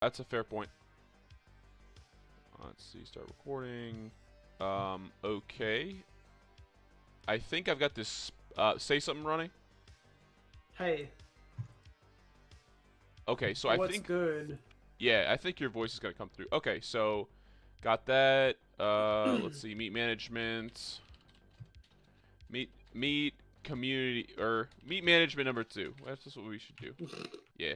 That's a fair point. Let's see, start recording. Okay. I think I've got this, say something, Ronnie? Hey. Okay, so I What's think... good? Yeah, I think your voice is going to come through. Okay, so, got that. Let's see, meet management. Meet community, or meet management number 2. That's just what we should do. Yeah.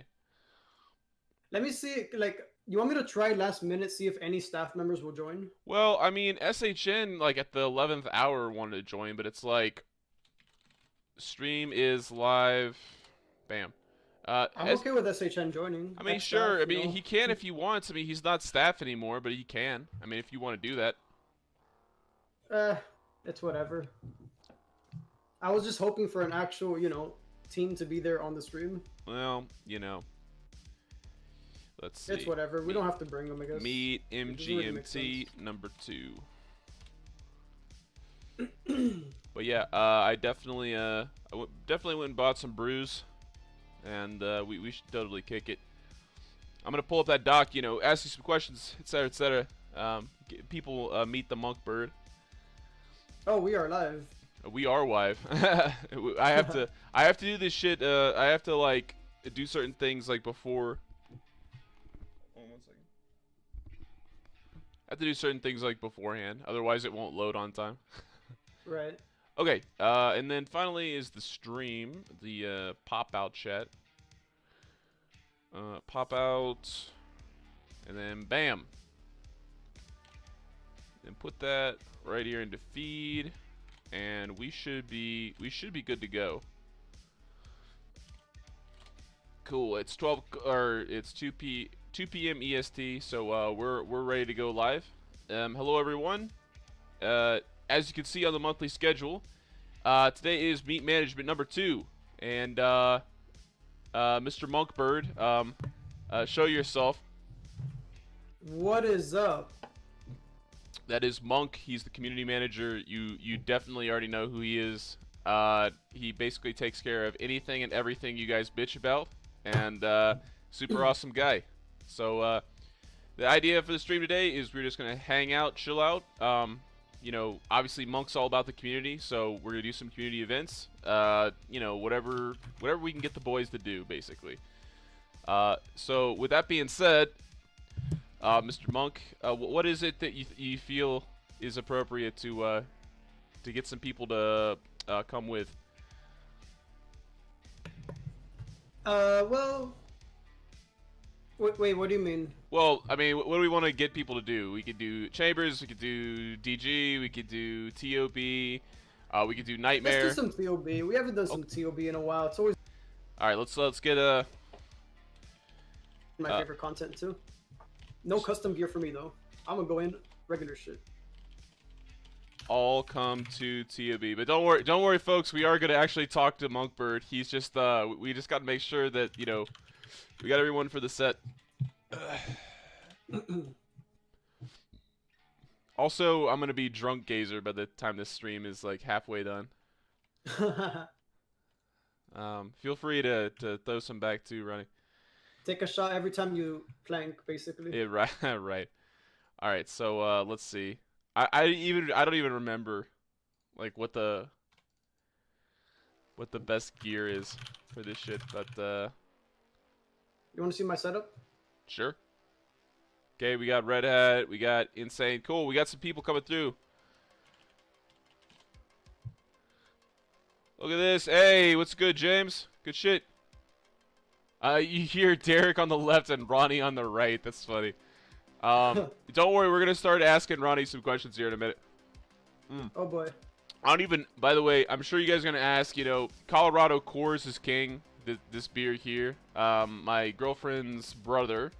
Let me see, like, you want me to try last minute, see if any staff members will join? Well, I mean, SHN, like, at the 11th hour wanted to join, but it's like, stream is live. Bam. I'm okay with SHN joining. I mean, Staff, sure. I mean, he can if he wants. I mean, he's not staff anymore, but he can. I mean, if you want to do that. It's whatever. I was just hoping for an actual, team to be there on the stream. Well, let's see. It's whatever. We don't have to bring them, I guess. Meet MGMT number 2. But yeah, I definitely definitely went and bought some brews, and we should totally kick it. I'm gonna pull up that doc, ask you some questions, etc., etc. People meet the monk bird. Oh, we are live. We are live. I have to do this shit. I have to like do certain things like before. Hold on 1 second. I have to do certain things like beforehand, otherwise it won't load on time. Right. Okay, and then finally is the stream, the pop-out chat. Pop-out, and then bam. And put that right here into feed, and we should be good to go. Cool. It's 2 p.m. EST, so we're ready to go live. Hello everyone. As you can see on the monthly schedule, today is meet management number 2, and Mr. Monkbird, show yourself. What is up? That is Monk. He's the community manager. You definitely already know who he is. He basically takes care of anything and everything you guys bitch about, and super awesome guy. So the idea for the stream today is we're just gonna hang out, chill out. Obviously Monk's all about the community, so we're gonna do some community events. Whatever we can get the boys to do, basically. So with that being said, Mr. Monk, what is it that you feel is appropriate to get some people to come with? Well, wait, what do you mean? Well, I mean, what do we want to get people to do? We could do Chambers, we could do DG, we could do TOB, we could do Nightmare. Let's do some TOB. We haven't done some TOB in a while. It's always Alright, let's get my favorite content too. No custom gear for me though. I'm gonna go in regular shit. All come to TOB, but don't worry, folks. We are gonna actually talk to Monkbird. He's just we just gotta make sure that we got everyone for the set. Also, I'm gonna be drunk gazer by the time this stream is like halfway done. Feel free to throw some back too, Ronnie. Take a shot every time you plank, basically. Yeah, right, right. All right, so let's see. I don't even remember like what the best gear is for this shit, but You want to see my setup? sure. Okay, we got Red Hat, we got Insane. Cool, we got some people coming through. Look at this. Hey, what's good, James? Good shit. You hear Derek on the left and Ronnie on the right. That's funny. Don't worry, we're gonna start asking Ronnie some questions here in a minute. Oh boy. I don't even. By the way, I'm sure you guys are gonna ask. Colorado Coors is king. This beer here. My girlfriend's brother.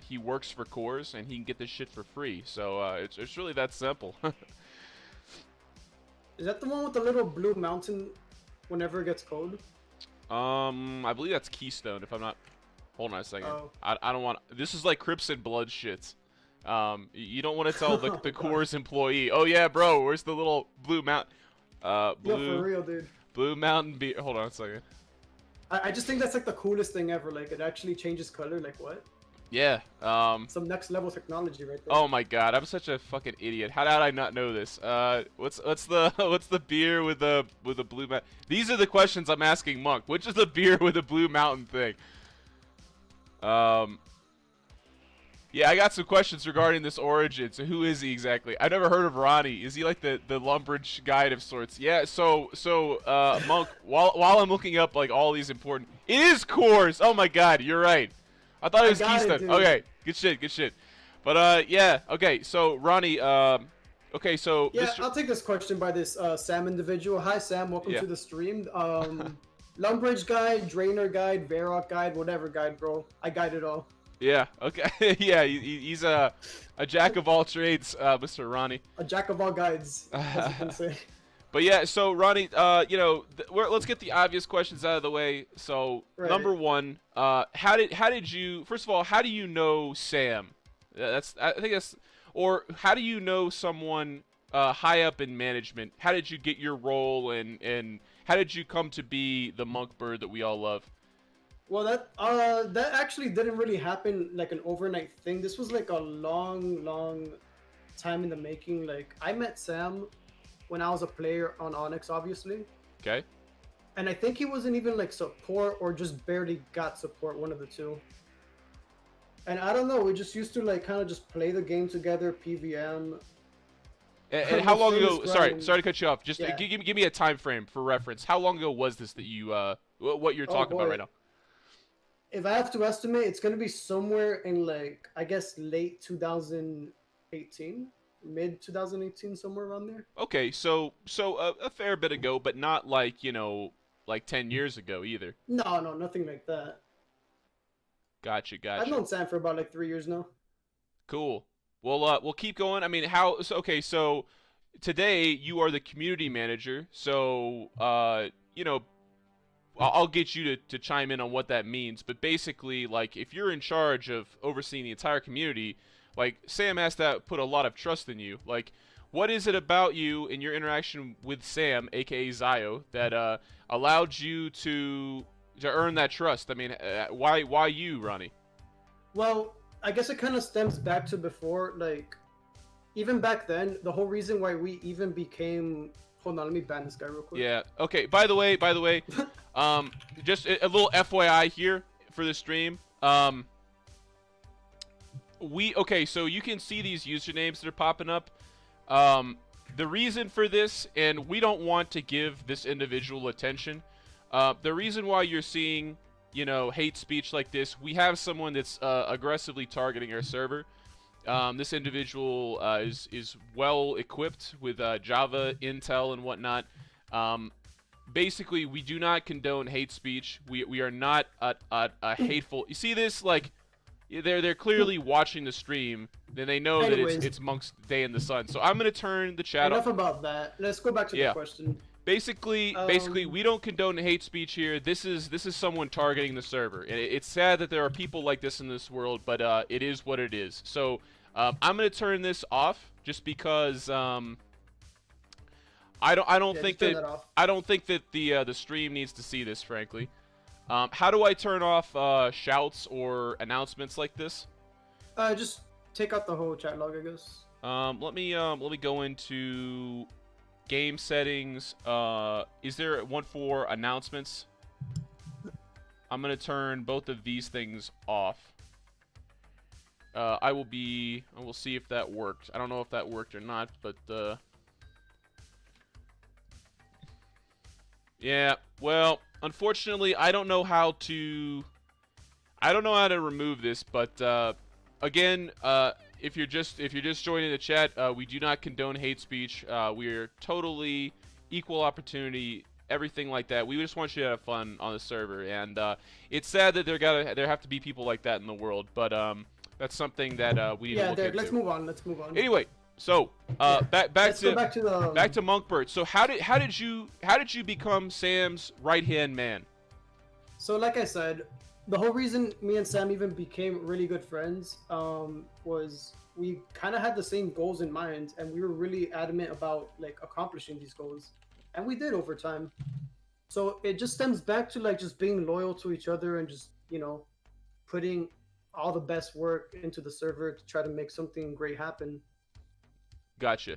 He works for Coors and he can get this shit for free. So it's really that simple. Is that the one with the little blue mountain whenever it gets cold? I believe that's Keystone. If I'm not. Hold on a second. Oh. I don't want. This is like Crips and Blood shit. You don't want to tell the Coors employee. Oh yeah, bro. Where's the little blue mount? Blue. Yo, for real, dude. Blue Mountain beer. Hold on a second. I just think that's like the coolest thing ever. Like it actually changes color. Like what? Yeah. Some next level technology right there. Oh my God, I'm such a fucking idiot. How did I not know this? What's the what's the beer with the blue mountain? These are the questions I'm asking Monk. Which is the beer with the blue mountain thing? Yeah, I got some questions regarding this origin. So who is he exactly? I never heard of Ronnie. Is he like the Lumbridge guide of sorts? Yeah. So Monk. While I'm looking up like all these important, it is Coors. Oh my God, you're right. I thought it was Keystone. Okay, good shit, good shit. But yeah. Okay, so Ronnie. Okay, so Yeah, Mr. I'll take this question by this Sam individual. Hi Sam, welcome Yeah. to the stream. Lumbridge guide, Drainer guide, Varrock guide, whatever guide, bro. I guide it all. Yeah. Okay. Yeah. He's a jack of all trades, Mr. Ronnie. A jack of all guides, as you can say. But yeah, so Ronnie, you know, let's get the obvious questions out of the way. So Right. number one, how did you? First of all, how do you know Sam? I think that's, or how do you know someone high up in management? How did you get your role, and how did you come to be the monk bird that we all love? Well, that actually didn't really happen like an overnight thing. This was like a long time in the making. Like I met Sam when I was a player on Onyx, obviously. Okay. And I think he wasn't even like support or just barely got support, one of the two. And I don't know, we just used to like kind of just play the game together, PVM. And how long ago? Sorry to cut you off. Just Yeah. give me a time frame for reference. How long ago was this that you what you're talking about right now? If I have to estimate, it's gonna be somewhere in like I guess late 2018, mid 2018, somewhere around there. Okay, so a fair bit ago, but not like, you know, like 10 years ago either. No, nothing like that. Gotcha. I've known Sam for about like 3 years now. Cool. We'll keep going. I mean, okay, so today you are the community manager. So, you know, I'll get you to chime in on what that means, but basically, like, if you're in charge of overseeing the entire community, like, Sam has to put a lot of trust in you. Like, what is it about you and your interaction with Sam, aka Zio, that allowed you to earn that trust? I mean, why you, Ronnie? Well, I guess it kind of stems back to before, like, even back then, the whole reason why we even became... Hold on, let me ban this guy real quick. Yeah. Okay. By the way, just a little FYI here for the stream. Okay, so you can see these usernames that are popping up. The reason for this, and we don't want to give this individual attention. The reason why you're seeing, you know, hate speech like this, we have someone that's aggressively targeting our server. This individual is well equipped with Java, Intel, and whatnot. Basically, we do not condone hate speech. We are not a hateful. You see this? Like, they're clearly watching the stream. Then they know that it's Monk's Day in the Sun. So I'm gonna turn the chat off. Enough about that. Let's go back to the question. Basically, we don't condone hate speech here. This is someone targeting the server. And it's sad that there are people like this in this world, but it is what it is. So I'm gonna turn this off just because I don't think that the stream needs to see this, frankly. How do I turn off shouts or announcements like this? Just take out the whole chat log, I guess. Let me go into game settings. Is there one for announcements? I'm gonna turn both of these things off. I will see if that worked. I don't know if that worked or not, but yeah. Well, unfortunately, I don't know how to remove this, but again, if you're just joining the chat, we do not condone hate speech. We're totally equal opportunity, everything like that. We just want you to have fun on the server, and it's sad that there have to be people like that in the world, but that's something that we need to look into. Let's move on. Anyway, so back to Monkbird. So how did you become Sam's right-hand man? So like I said, the whole reason me and Sam even became really good friends was we kind of had the same goals in mind, and we were really adamant about like accomplishing these goals, and we did over time. So it just stems back to like just being loyal to each other and just, you know, putting all the best work into the server to try to make something great happen. Gotcha.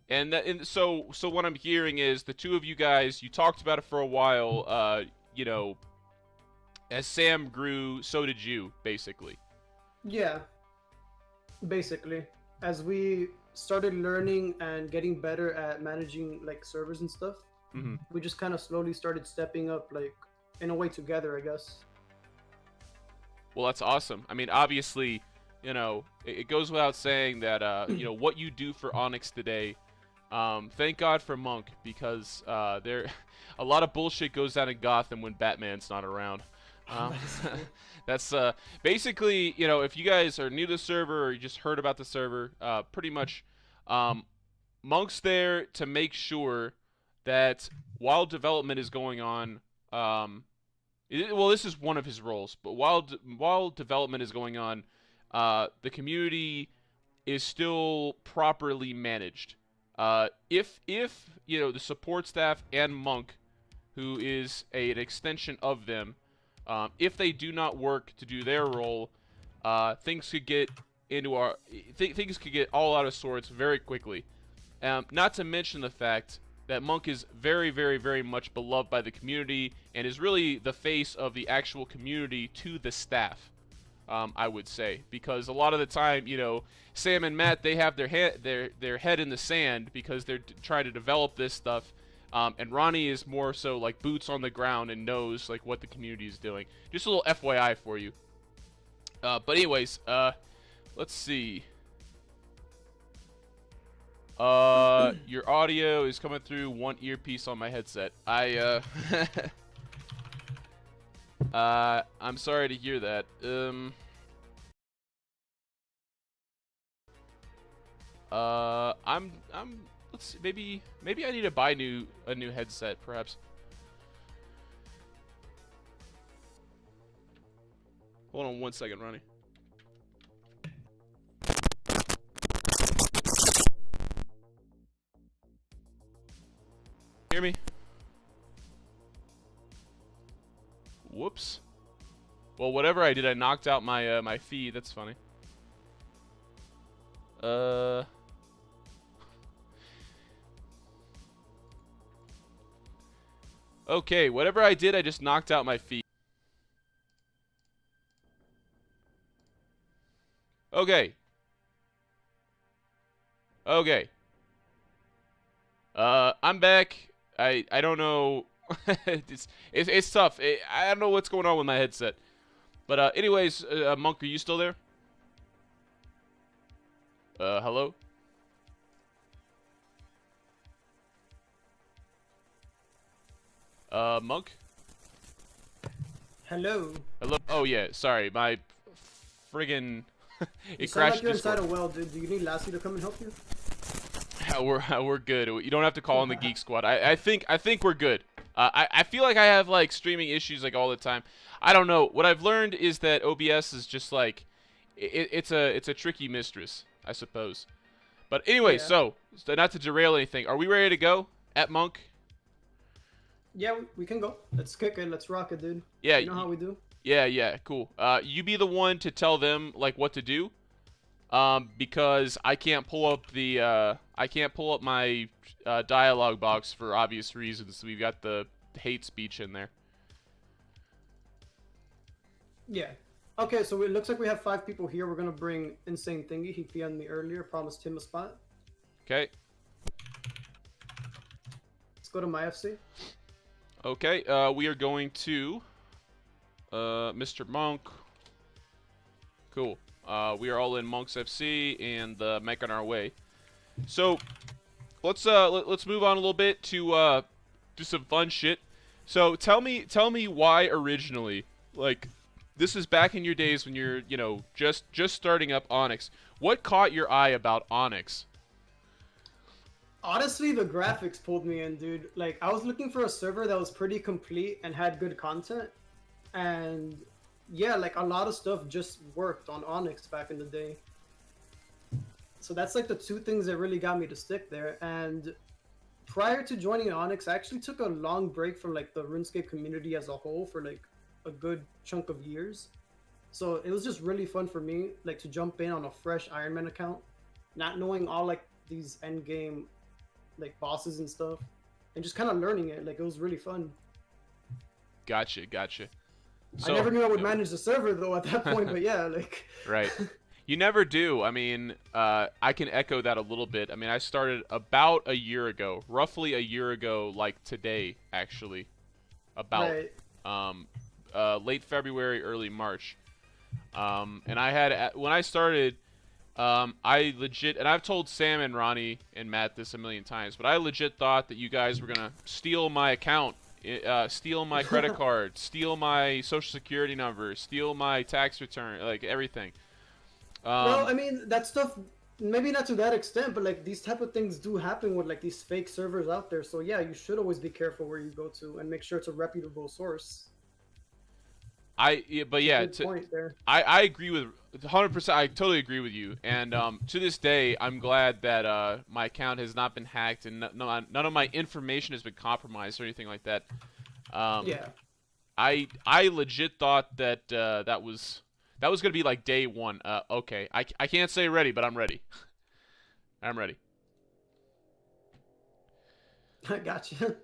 And so what I'm hearing is the two of you guys, you talked about it for a while. You know, as Sam grew, so did you, basically. Yeah, basically, as we started learning and getting better at managing like servers and stuff, Mm-hmm. we just kind of slowly started stepping up, like in a way together, I guess. Well, that's awesome. I mean, obviously, you know, it goes without saying that you know what you do for Onyx today. Thank God for Monk, because there a lot of bullshit goes down in Gotham when Batman's not around. That's basically, you know, if you guys are new to the server or you just heard about the server, pretty much Monk's there to make sure that while development is going on, well, this is one of his roles, but while development is going on, the community is still properly managed. If you know the support staff and Monk, who is an extension of them, if they do not work to do their role, things could get things could get all out of sorts very quickly. Not to mention the fact that Monk is very, very, very much beloved by the community and is really the face of the actual community to the staff. I would say, because a lot of the time, you know, Sam and Matt, they have their head in the sand because they're trying to develop this stuff, and Ronnie is more so like boots on the ground and knows like what the community is doing. Just a little FYI for you. But anyways, let's see. Your audio is coming through one earpiece on my headset. I'm sorry to hear that. Let's see, maybe I need to buy a new headset, perhaps. Hold on one second, Ronnie. Hear me? Whoops. Well, whatever I did, I knocked out my my feed. That's funny. Okay, whatever I did, I just knocked out my feed. Okay. Okay. I'm back. I don't know. it's tough. I don't know what's going on with my headset. But anyways, Monk, are you still there? Hello? Monk? Hello. Hello? Oh yeah, sorry, my friggin' You it sound crashed like you're Discord. inside a well, dude. Do you need Lassie to come and help you? We're good. You don't have to call in the Geek Squad. I think we're good. I feel like I have like streaming issues like all the time. I don't know. What I've learned is that OBS is just like it's a tricky mistress, I suppose. But anyway, Yeah. so not to derail anything, are we ready to go at Monk? Yeah, we can go. Let's kick it. Let's rock it, dude. Yeah. You know how we do? Yeah, cool. You be the one to tell them like what to do. Because I can't pull up my dialogue box for obvious reasons. We've got the hate speech in there. Yeah. Okay, so it looks like we have 5 people here. We're gonna bring Insane Thingy. He PM'd me earlier. Promised him a spot. Okay. Let's go to my FC. Okay. We are going to Mr. Monk. Cool. We are all in Monk's FC and making our way. So let's move on a little bit to do some fun shit. So tell me why originally, like, this is back in your days when you're, you know, just starting up Onyx. What caught your eye about Onyx? Honestly, the graphics pulled me in, dude. Like, I was looking for a server that was pretty complete and had good content. And yeah, like a lot of stuff just worked on Onyx back in the day. So that's like the 2 things that really got me to stick there. And prior to joining Onyx, I actually took a long break from like the RuneScape community as a whole for like a good chunk of years. So it was just really fun for me, like to jump in on a fresh Iron Man account, not knowing all like these end game like bosses and stuff, and just kind of learning it. Like it was really fun. Gotcha, gotcha. I So, never knew I would manage the server though at that point, but yeah, like right. You never do. I mean, I can echo that a little bit. I mean, I started about a year ago, roughly a year ago, like today, actually, about right. um, late February, early March. And I had when I started, I legit, and I've told Sam and Ronnie and Matt this a million times, but I legit thought that you guys were gonna steal my account, steal my credit card, steal my social security number, steal my tax return, like everything. Well, I mean that stuff. Maybe not to that extent, but like these type of things do happen with like these fake servers out there. So yeah, you should always be careful where you go to and make sure it's a reputable source. But yeah, Good point there. I agree with 100%. I totally agree with you. And to this day, I'm glad that my account has not been hacked and none of my information has been compromised or anything like that. Yeah. I legit thought that that was gonna be like day one. Okay, I can't say ready, but I'm ready. I'm ready. I gotcha.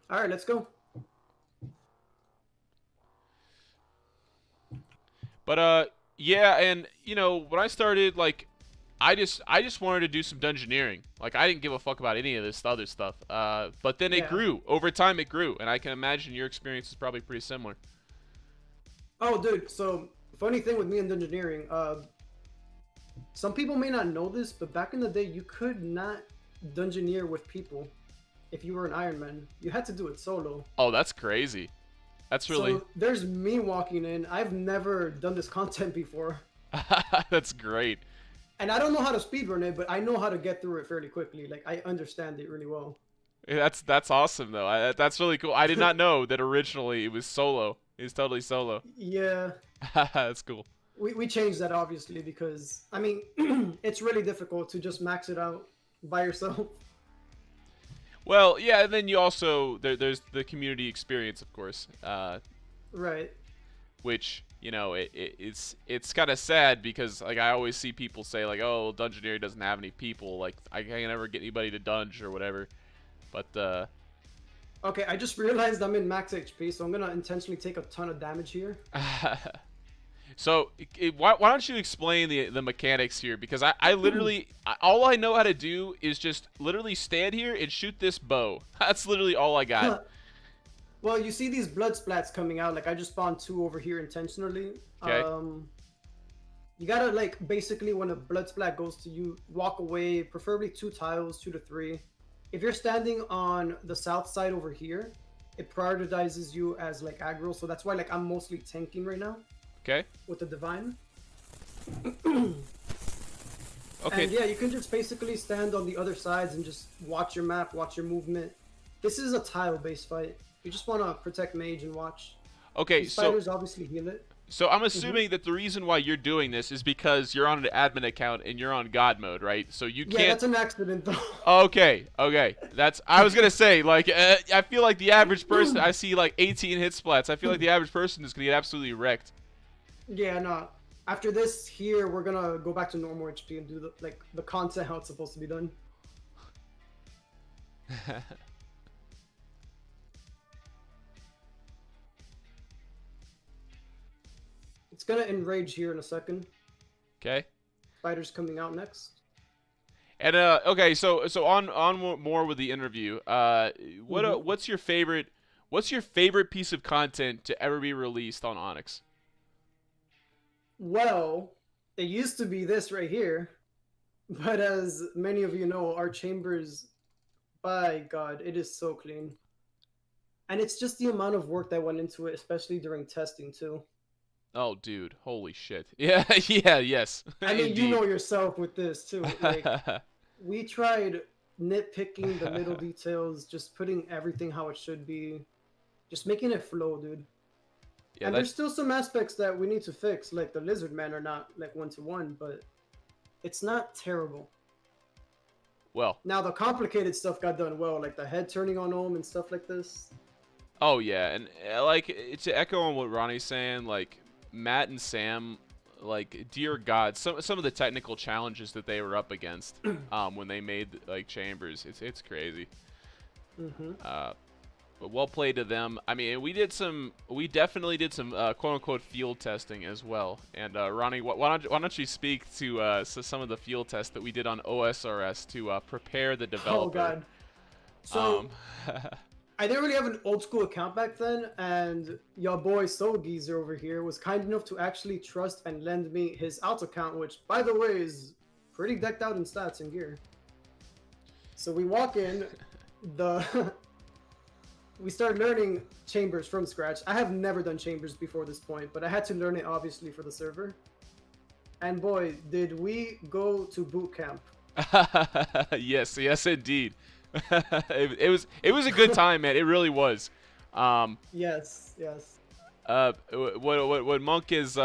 All right, let's go. But yeah, and you know, when I started, like, I just wanted to do some dungeoneering. Like, I didn't give a fuck about any of this other stuff. But then it Yeah. grew over time. It grew, and I can imagine your experience is probably pretty similar. Oh, dude. So funny thing with me and Dungeoneering, some people may not know this, but back in the day, you could not Dungeoneer with people if you were an Iron Man. You had to do it solo. Oh, that's crazy. That's really So there's me walking in. I've never done this content before. that's great. And I don't know how to speedrun it, but I know how to get through it fairly quickly. Like I understand it really well. That's awesome though. That's really cool. I did not know that originally it was solo. It's totally solo. Yeah. That's cool. We changed that obviously because I mean it's really difficult to just max it out by yourself. Well, yeah, and then you also there's the community experience, of course, Right. which you know it's kind of sad because like I always see people say like, oh, Dungeoneering doesn't have any people, like I can never get anybody to dunge or whatever, but Okay, I just realized I'm in max HP, so I'm gonna intentionally take a ton of damage here. so why don't you explain the mechanics here, because I literally all I know how to do is just literally stand here and shoot this bow. That's literally all I got. Well, you see these blood splats coming out. Like I just spawned 2 over here intentionally. Okay. You gotta like basically when a blood splat goes to you, walk away, preferably 2 tiles, 2 to 3. If you're standing on the south side over here, it prioritizes you as like aggro. So that's why like I'm mostly tanking right now. Okay. With the divine. Okay. And yeah, you can just basically stand on the other sides and just watch your map, watch your movement. This is a tile-based fight. You just want to protect mage and watch. Okay, These fighters obviously heal it. So I'm assuming that the reason why you're doing this is because you're on an admin account and you're on God mode, right? So you can't. Yeah, that's an accident though. Okay, that's. I was gonna say, like, I feel like the average person. I see like 18 hit splats. I feel like the average person is gonna get absolutely wrecked. Yeah, no. After this here, we're gonna go back to normal HP and do the content how it's supposed to be done. It's gonna enrage here in a second. Okay. Fighters coming out next. And okay, so on more with the interview. What's your favorite piece of content to ever be released on Onyx? Well, it used to be this right here, but as many of you know, our chambers, by God, it is so clean. And it's just the amount of work that went into it, especially during testing too. Oh, dude, holy shit. Yeah, yeah, yes. I mean, Indeed. you know yourself with this too. Like, we tried nitpicking the little details, just putting everything how it should be, just making it flow, dude. Yeah, and there's still some aspects that we need to fix, like the lizard men are not like 1-to-1, but it's not terrible. Well, now the complicated stuff got done well, like the head turning on home and stuff like this. Oh yeah, and like to echo on what Ronnie's saying, like Matt and Sam, like dear God, some of the technical challenges that they were up against when they made like chambers, it's crazy. Mm-hmm. But well played to them. I mean, we definitely did some quote unquote field testing as well. And Ronnie, why don't you speak to some of the field tests that we did on OSRS to prepare the developer? Oh God. So Um, I didn't really have an old school account back then, and your boy Soul Geezer over here was kind enough to actually trust and lend me his alt account, which, by the way, is pretty decked out in stats and gear. So we walk in, we start learning chambers from scratch. I have never done chambers before this point, but I had to learn it obviously for the server. And boy, did we go to boot camp. yes, indeed. it was a good time, man. It really was. Yes, yes. What Monk is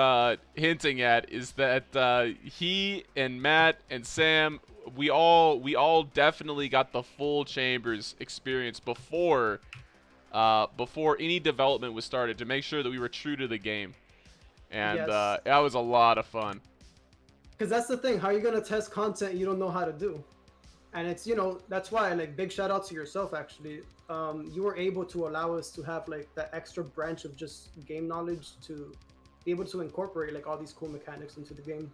hinting at is that he and Matt and Sam, we all definitely got the full chambers experience before any development was started to make sure that we were true to the game, and Yes. that was a lot of fun. Because that's the thing, how are you going to test content you don't know how to do? And it's, you know, that's why, like, big shout out to yourself, actually. You were able to allow us to have, like, that extra branch of just game knowledge to be able to incorporate, like, all these cool mechanics into the game.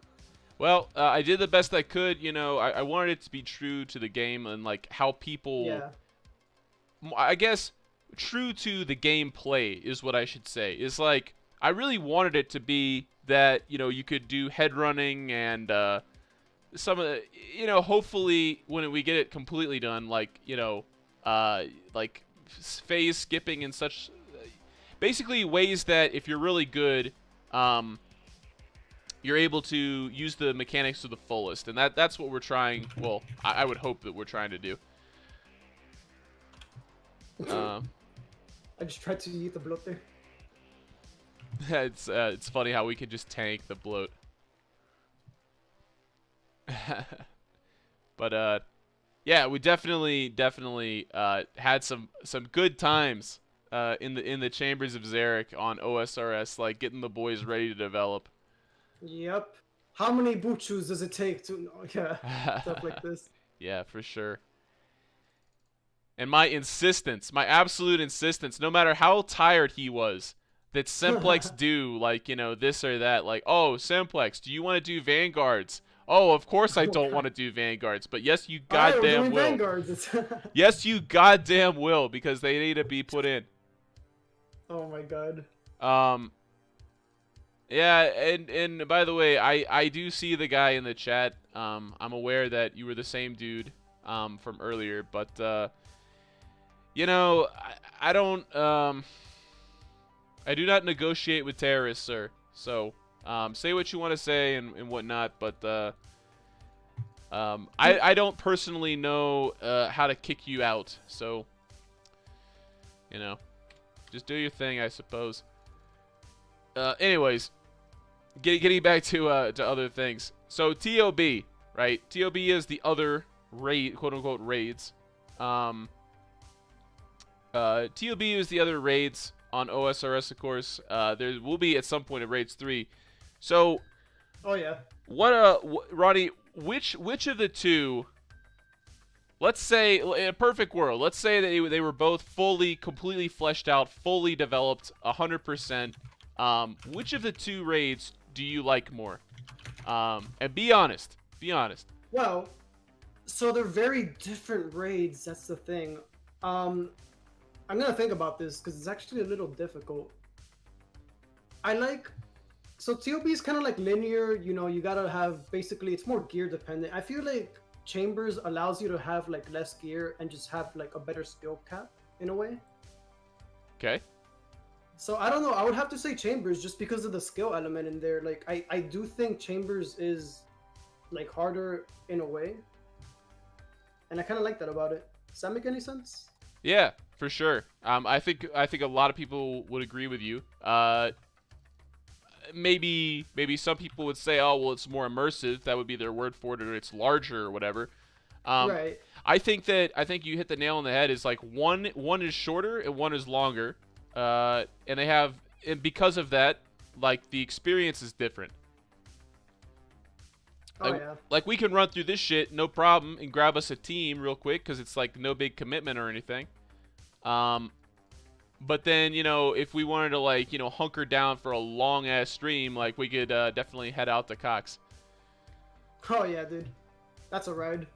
Well, I did the best I could. You know, I wanted it to be true to the game and, like, how people... Yeah. I guess true to the gameplay is what I should say. Is like, I really wanted it to be that, you know, you could do head running and some of the, you know, hopefully when we get it completely done, like, you know, like phase skipping and such, basically ways that if you're really good, you're able to use the mechanics to the fullest, and that's what we're trying. Well, I would hope that we're trying to do. I just tried to eat the bloat there. It's funny how we can just tank the bloat. But yeah, we definitely had some good times in the chambers of Zarek on OSRS, like getting the boys ready to develop. Yep. How many boot shoes does it take to... Yeah, stuff like this. Yeah, for sure. And my absolute insistence, no matter how tired he was, that Simplex do, like, you know, this or that. Like, oh, Simplex, do you want to do Vanguards? Oh, of course I don't want to do Vanguards, but yes, you goddamn will. Vanguards. Yes, you goddamn will, because they need to be put in. Oh my god. Yeah, and by the way, I do see the guy in the chat. I'm aware that you were the same dude from earlier, but you know, I don't I do not negotiate with terrorists, sir. So say what you want to say and whatnot, but I don't personally know how to kick you out. So you know, just do your thing, I suppose. Anyways, getting back to other things. So TOB, right? TOB is the other raid, quote unquote raids. TOB is the other raids on OSRS, of course. There will be at some point a raids 3. So, oh yeah. Ronnie, which of the two? Let's say in a perfect world, let's say that they were both completely fleshed out, fully developed, 100%. Which of the two raids do you like more? And be honest. Be honest. Well, so they're very different raids. That's the thing. I'm gonna think about this because it's actually a little difficult. So TOB is kind of like linear. You know, you gotta have basically it's more gear dependent. I feel like Chambers allows you to have like less gear and just have like a better skill cap in a way. Okay. So I don't know. I would have to say Chambers just because of the skill element in there. Like I do think Chambers is like harder in a way, and I kind of like that about it. Does that make any sense? Yeah, for sure. I think a lot of people would agree with you. Maybe some people would say, oh well, it's more immersive. That would be their word for it, or it's larger or whatever. Um, Right. I think you hit the nail on the head. Is like one is shorter and one is longer, and they have, and because of that, like the experience is different. Oh yeah. Like we can run through this shit no problem and grab us a team real quick because it's like no big commitment or anything. But then, you know, if we wanted to, like, you know, hunker down for a long ass stream, like we could definitely head out to Cox. Oh yeah, dude. That's a ride.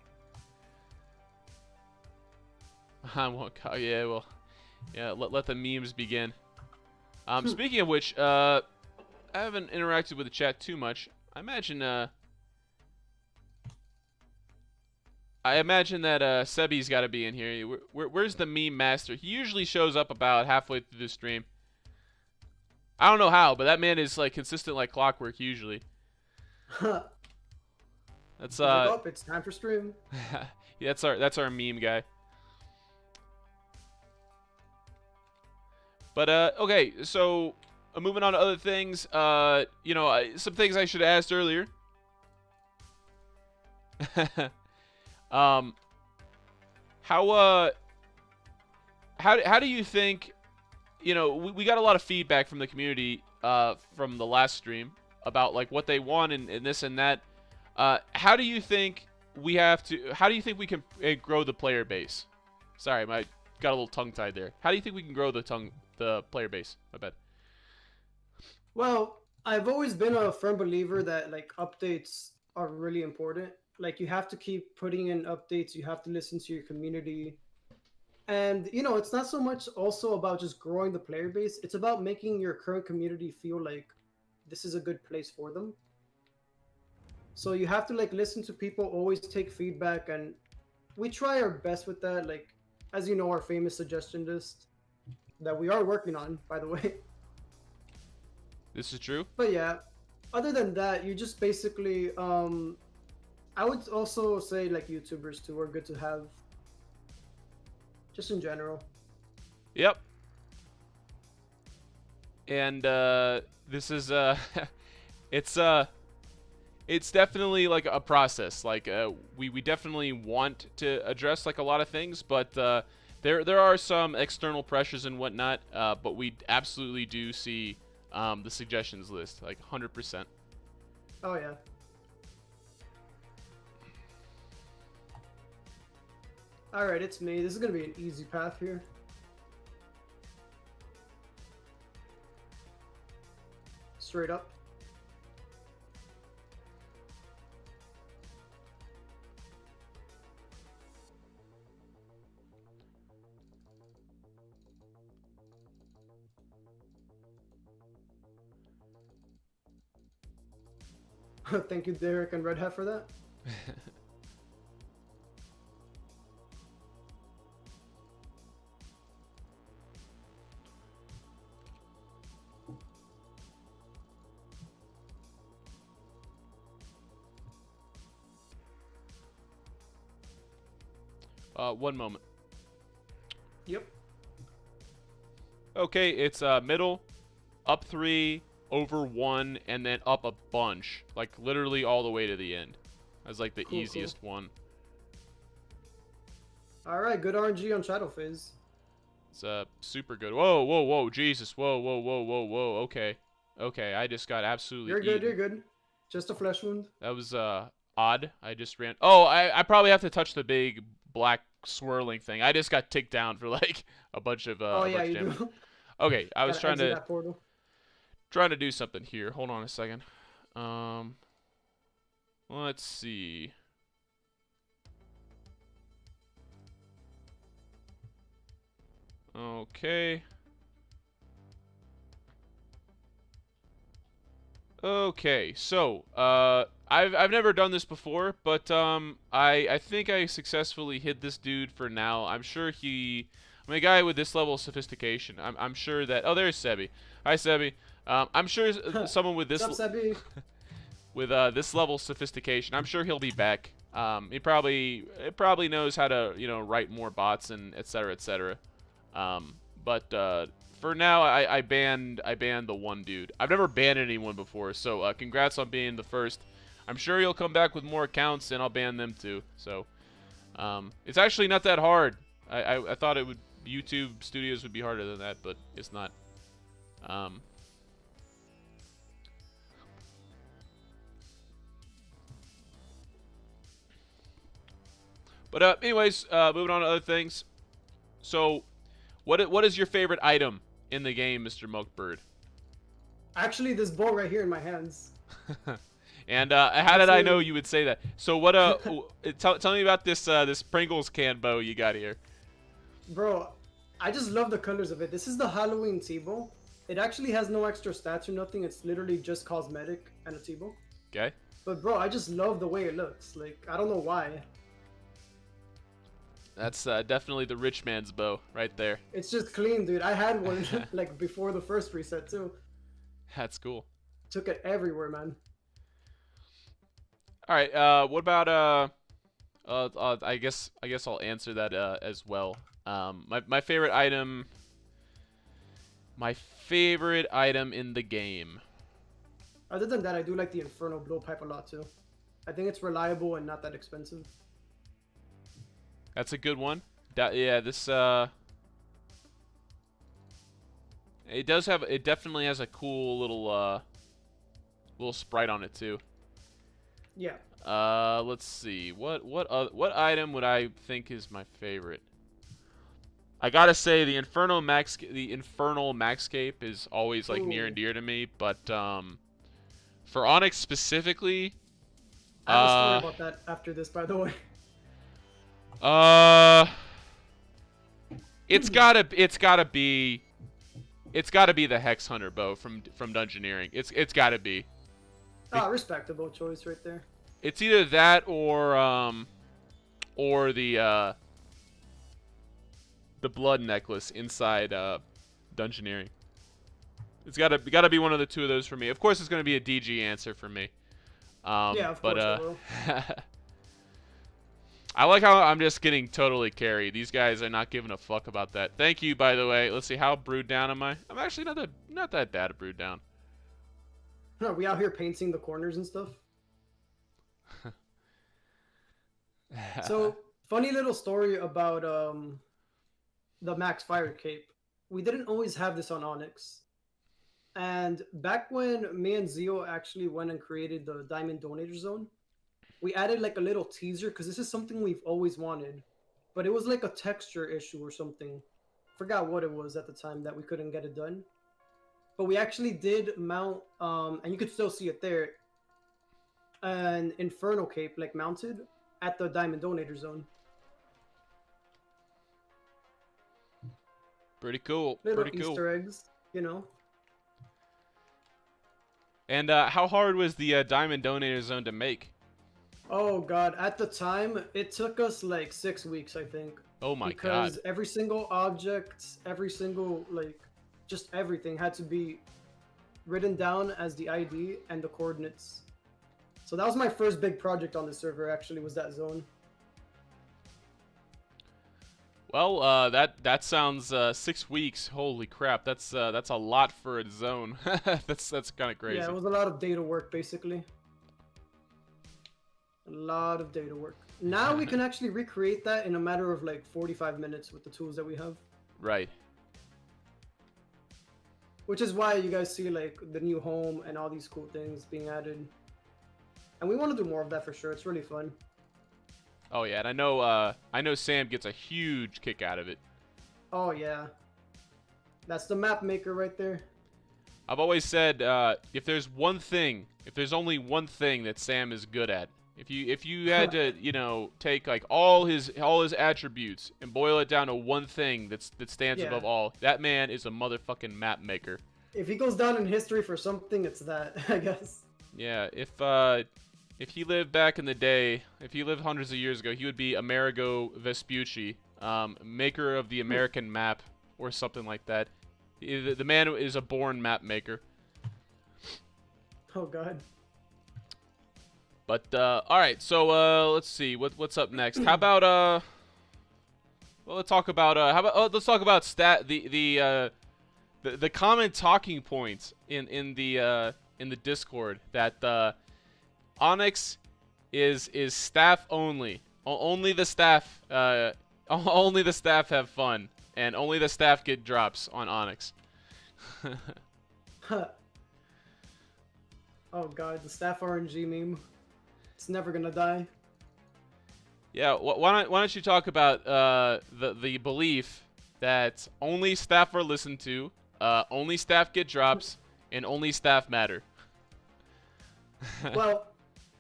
I won't. Yeah, well, yeah. Let the memes begin. Speaking of which, I haven't interacted with the chat too much. I imagine that Sebi's got to be in here. Where's the meme master? He usually shows up about halfway through the stream. I don't know how, but that man is like consistent like clockwork usually. That's up, it's time for stream. Yeah, that's our meme guy. But okay, so moving on to other things. You know, some things I should have asked earlier. How do you think, you know, we got a lot of feedback from the community from the last stream about like what they want and this and that. How do you think we can grow the player base? Sorry, I got a little tongue tied there. How do you think we can grow the player base? My bad. Well, I've always been a firm believer that like updates are really important. Like you have to keep putting in updates. You have to listen to your community. And, you know, it's not so much also about just growing the player base. It's about making your current community feel like this is a good place for them. So you have to like listen to people, always take feedback. And we try our best with that. Like, as you know, our famous suggestion list that we are working on, by the way. This is true. But yeah, other than that, you just basically, I would also say like YouTubers too are good to have. Just in general. Yep. And this is it's definitely like a process. Like we definitely want to address like a lot of things, but there are some external pressures and whatnot. But we absolutely do see the suggestions list, like 100%. Oh yeah. Alright, it's me. This is going to be an easy path here. Straight up. Thank you, Derek and Red Hat, for that. One moment. Yep. Okay, it's middle, up 3, over 1, and then up a bunch. Like, literally all the way to the end. That's like the easiest one. Alright, good RNG on Shadow Phase. It's super good. Whoa, whoa, whoa, Jesus. Whoa, whoa, whoa, whoa, whoa. Okay. Okay, I just got absolutely You're good, eaten. you're good. Just a flesh wound. That was odd. I just ran. Oh, I probably have to touch the big black swirling thing. I just got ticked down for like a bunch of oh yeah, you damage. do. Okay, I was trying to do something here. Hold on a second. Let's see. Okay. Okay, so I've never done this before, but I think I successfully hid this dude for now. I'm sure I'm a guy with this level of sophistication. I'm sure that there's Sebi. Hi Sebi. I'm sure someone with this What's up, Sebi? with this level of sophistication, I'm sure he'll be back. He probably knows how to write more bots and etc. etc. But for now, I banned the one dude. I've never banned anyone before, so congrats on being the first. I'm sure he'll come back with more accounts, and I'll ban them too. So It's actually not that hard. I thought it would. YouTube Studios would be harder than that, but it's not. But anyways, moving on to other things. So, what is your favorite item in the game, Mr. Milkbird? Actually, this bowl right here in my hands. And how did I know you would say that? So what? Tell me about this this Pringles can bow you got here. Bro, I just love the colors of it. This is the Halloween T-bow. It actually has no extra stats or nothing. It's literally just cosmetic and a T-bow. Okay. But bro, I just love the way it looks. Like, I don't know why. That's definitely the rich man's bow right there. It's just clean, dude. I had one like before the first reset too. That's cool. Took it everywhere, man. All right. What about I guess I'll answer that as well. My favorite item. My favorite item in the game. Other than that, I do like the Inferno blowpipe a lot too. I think it's reliable and not that expensive. That's a good one. Yeah, this it definitely has a cool little sprite on it too. Yeah. Let's see. What item would I think is my favorite? I gotta say the Infernal Maxcape is always like near and dear to me, but for Onyx specifically, I have a story about that after this, by the way. It's gotta be the Hex Hunter bow from Dungeoneering. It's gotta be. Respectable choice right there. It's either that or the blood necklace inside Dungeoneering. It's gotta be one of the two of those for me. Of course, it's gonna be a DG answer for me. Yeah, of course it will. I like how I'm just getting totally carried. These guys are not giving a fuck about that. Thank you, by the way. Let's see, how brewed down am I? I'm actually not that bad at brewed down. No, we out here painting the corners and stuff. So, funny little story about the Max Fire Cape. We didn't always have this on Onyx. And back when me and Zio actually went and created the Diamond Donator Zone, we added like a little teaser because this is something we've always wanted. But it was like a texture issue or something. Forgot what it was at the time that we couldn't get it done. But we actually did mount, and you could still see it there, an Inferno Cape like mounted at the Diamond Donator Zone. Pretty cool. Little Pretty cool. Easter eggs, you know. And how hard was the Diamond Donator Zone to make? Oh god, at the time it took us like 6 weeks, I think. Oh my god. Because every single object, every single like just everything had to be written down as the ID and the coordinates. So that was my first big project on the server, actually, was that zone. Well, that sounds 6 weeks. Holy crap, that's a lot for a zone. that's kind of crazy. Yeah, it was a lot of data work, basically. A lot of data work. Now we can actually recreate that in a matter of like 45 minutes with the tools that we have. Right. Which is why you guys see like the new home and all these cool things being added. And we want to do more of that for sure. It's really fun. Oh yeah, and I know Sam gets a huge kick out of it. Oh yeah. That's the map maker right there. I've always said if there's only one thing that Sam is good at, if you had to, you know, take like all his attributes and boil it down to one thing that stands above all, that man is a motherfucking map maker. If he goes down in history for something, it's that, I guess. Yeah, if he lived back in the day, if he lived hundreds of years ago, he would be Amerigo Vespucci, maker of the American map or something like that. The man is a born map maker. Oh god. But all right, so let's see what's up next. How about well, let's talk about let's talk about the common talking points in the Discord that Onyx is staff only Only the staff. Only the staff have fun, and only the staff get drops on Onyx. Oh god, the staff RNG meme. It's never gonna die. Yeah, why don't you talk about the belief that only staff are listened to, only staff get drops, and only staff matter. Well,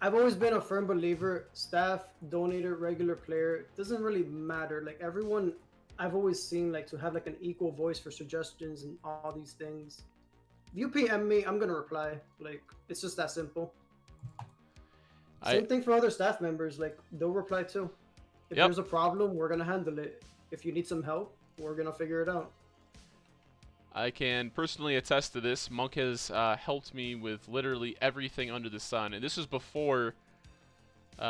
I've always been a firm believer, staff, donator, regular player, doesn't really matter. Like everyone, I've always seen like to have like an equal voice for suggestions and all these things. If you PM me, I'm gonna reply. Like it's just that simple. Same thing for other staff members. Like they'll reply too. If there's a problem, we're gonna handle it. If you need some help, we're gonna figure it out. I can personally attest to this. Monk has helped me with literally everything under the sun, and this was before. We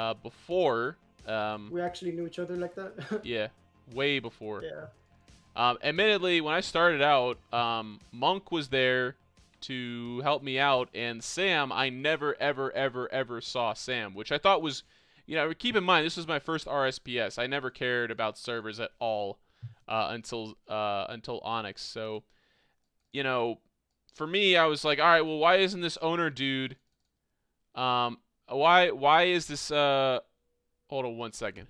actually knew each other like that. Yeah, way before. Yeah. Admittedly, when I started out, Monk was there to help me out, and Sam, I never, ever, ever, ever saw Sam, which I thought was, you know, keep in mind, this was my first RSPS. I never cared about servers at all until Onyx. So, you know, for me, I was like, all right, well, why isn't this owner dude? Why is this? Hold on one second.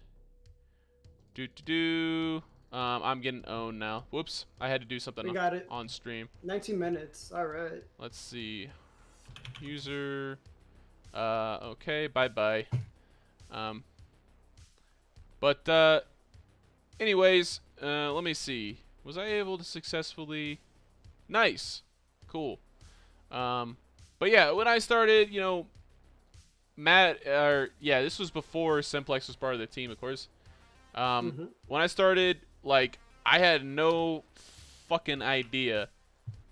I'm getting owned now. Whoops, I had to do something on stream. 19 minutes. All right. Let's see. User. Okay. Bye bye. Anyways, let me see. Was I able to successfully? Nice. Cool. But yeah, when I started, you know, this was before Simplex was part of the team, of course. When I started, like, I had no fucking idea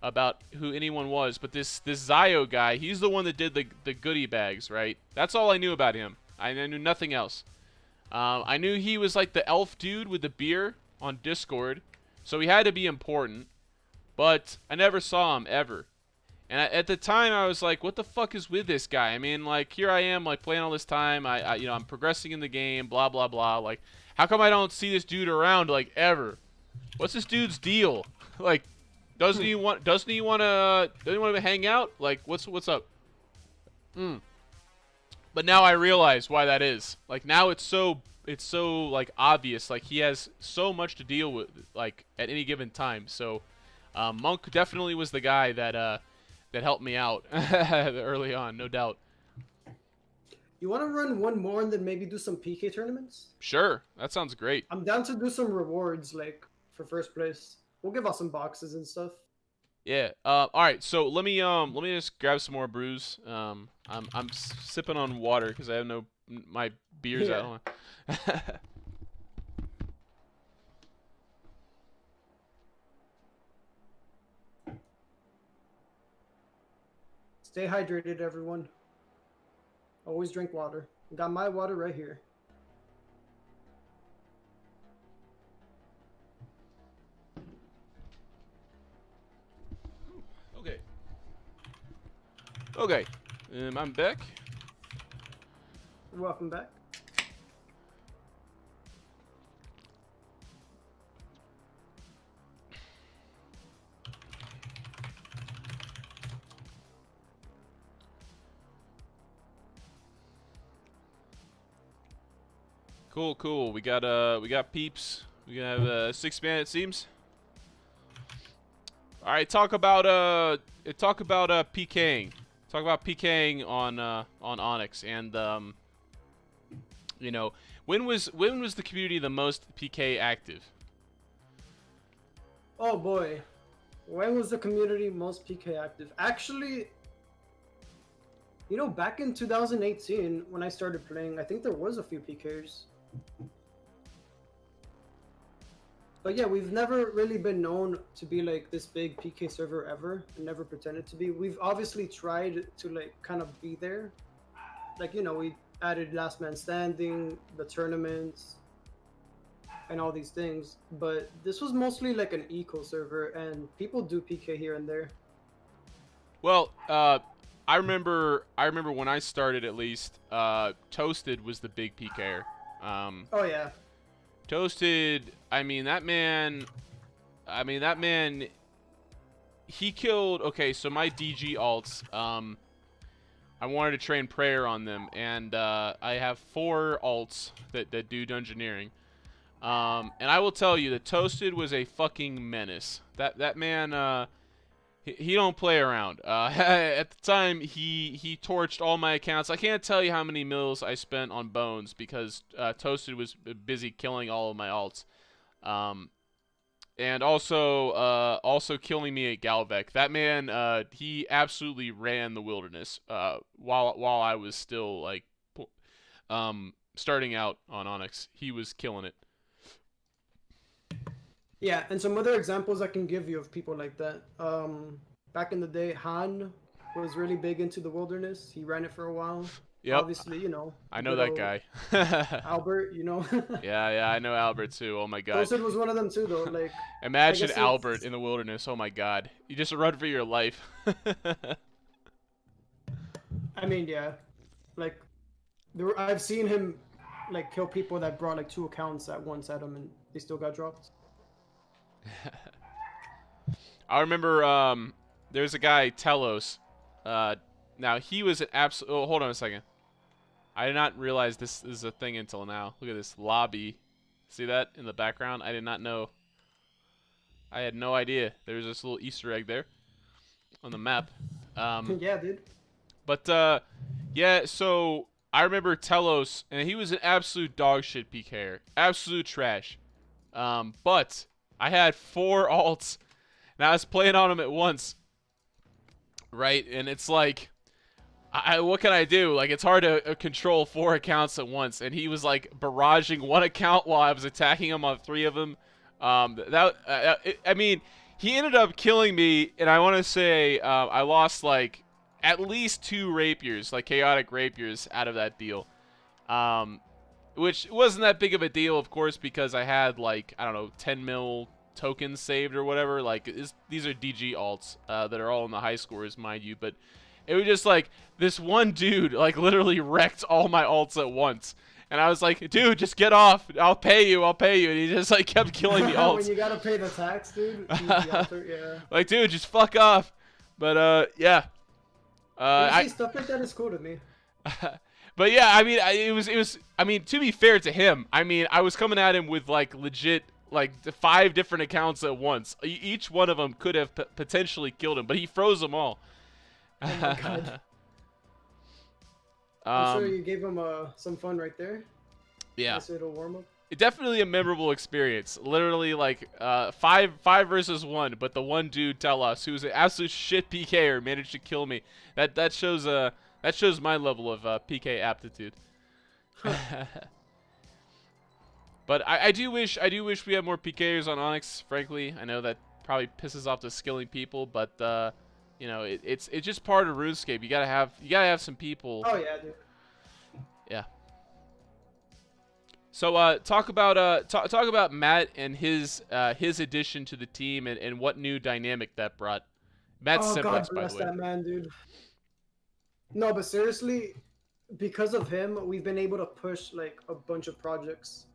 about who anyone was, but this Zio guy, he's the one that did the goodie bags, right? That's all I knew about him. I knew nothing else. I knew he was like the elf dude with the beer on Discord, so he had to be important, but I never saw him ever. And at the time, I was like, what the fuck is with this guy? I mean, like, here I am, like, playing all this time. You know, I'm progressing in the game, blah, blah, blah. Like, how come I don't see this dude around, like, ever? What's this dude's deal? Like, doesn't he want to hang out? Like, what's up? But now I realize why that is. Like, now it's so like obvious. Like, he has so much to deal with, like, at any given time. So, Monk definitely was the guy that helped me out early on, no doubt. You want to run one more and then maybe do some PK tournaments? Sure, that sounds great. I'm down to do some rewards, like, for first place. We'll give out some boxes and stuff. Yeah. All right. So let me just grab some more brews. I'm sipping on water because I have my beers out. Stay hydrated, everyone. Always drink water. Got my water right here. Okay. I'm back. Welcome back. Cool. We got peeps. We have 6 man, it seems. All right, talk about PKing. Talk about PKing on Onyx, and you know, when was the community the most PK active? Oh boy, when was the community most PK active? Actually, you know, back in 2018 when I started playing, I think there was a few PKers. But yeah, we've never really been known to be like this big PK server ever, and never pretended to be. We've obviously tried to like kind of be there. Like, you know, we added last man standing, the tournaments, and all these things. But this was mostly like an eco server, and people do PK here and there. Well, I remember when I started, at least, Toasted was the big PKer. Oh yeah. Toasted. I mean that man. He killed. Okay, so my DG alts. I wanted to train prayer on them, and I have 4 alts that do dungeoneering. And I will tell you that Toasted was a fucking menace. That man, he don't play around. At the time, he torched all my accounts. I can't tell you how many mils I spent on bones because Toasted was busy killing all of my alts. And also killing me at Galvec. That man, he absolutely ran the wilderness. While I was still like, starting out on Onyx, he was killing it. Yeah, and some other examples I can give you of people like that. Back in the day, Han was really big into the wilderness. He ran it for a while. Yep. Obviously, you know. I know that guy. Albert, you know. Yeah, I know Albert too. Oh my god. Toasted was one of them too, though. Like, imagine Albert in the wilderness. Oh my god. You just run for your life. I mean, yeah. Like, I've seen him like kill people that brought like 2 accounts at once at him, and they still got dropped. I remember there's a guy, Telos. Now he was an absolute. Oh, hold on a second. I did not realize this is a thing until now. Look at this lobby. See that in the background? I did not know. I had no idea. There's this little Easter egg there on the map. Yeah, dude. But yeah. So I remember Telos, and he was an absolute dog shit PKer, absolute trash. But I had 4 alts, and I was playing on him at once. Right, and it's like, what can I do? Like, it's hard to control 4 accounts at once, and he was like barraging 1 account while I was attacking him on 3 of them. I mean, he ended up killing me, and I want to say I lost like at least 2 rapiers, like chaotic rapiers, out of that deal. Which wasn't that big of a deal, of course, because I had like, I don't know, 10 mil tokens saved or whatever. Like, these are DG alts that are all in the high scores, mind you, but it was just like this one dude like literally wrecked all my alts at once, and I was like, dude, just get off, I'll pay you, and he just like kept killing the alts. When you gotta pay the tax, dude. Yeah. Like, dude, just fuck off. But yeah. Stuff like that is cool to me. But yeah, I mean, it was. I mean, to be fair to him, I mean, I was coming at him with like legit like 5 different accounts at once. Each one of them could have potentially killed him, but he froze them all. Oh my god. I'm sure you gave him some fun right there. Yeah. Nice little warm up. Definitely a memorable experience. Literally like 5 versus 1, but the one dude, Telos, who was an absolute shit PKer, managed to kill me. That shows my level of PK aptitude. But I do wish we had more PKers on Onyx. Frankly, I know that probably pisses off the skilling people, but you know, it's just part of RuneScape. You gotta have some people. Oh yeah, dude. Yeah. So talk about Matt and his addition to the team and what new dynamic that brought. Matt's Simplex, by the way. That man, dude. No, but seriously, because of him, we've been able to push like a bunch of projects.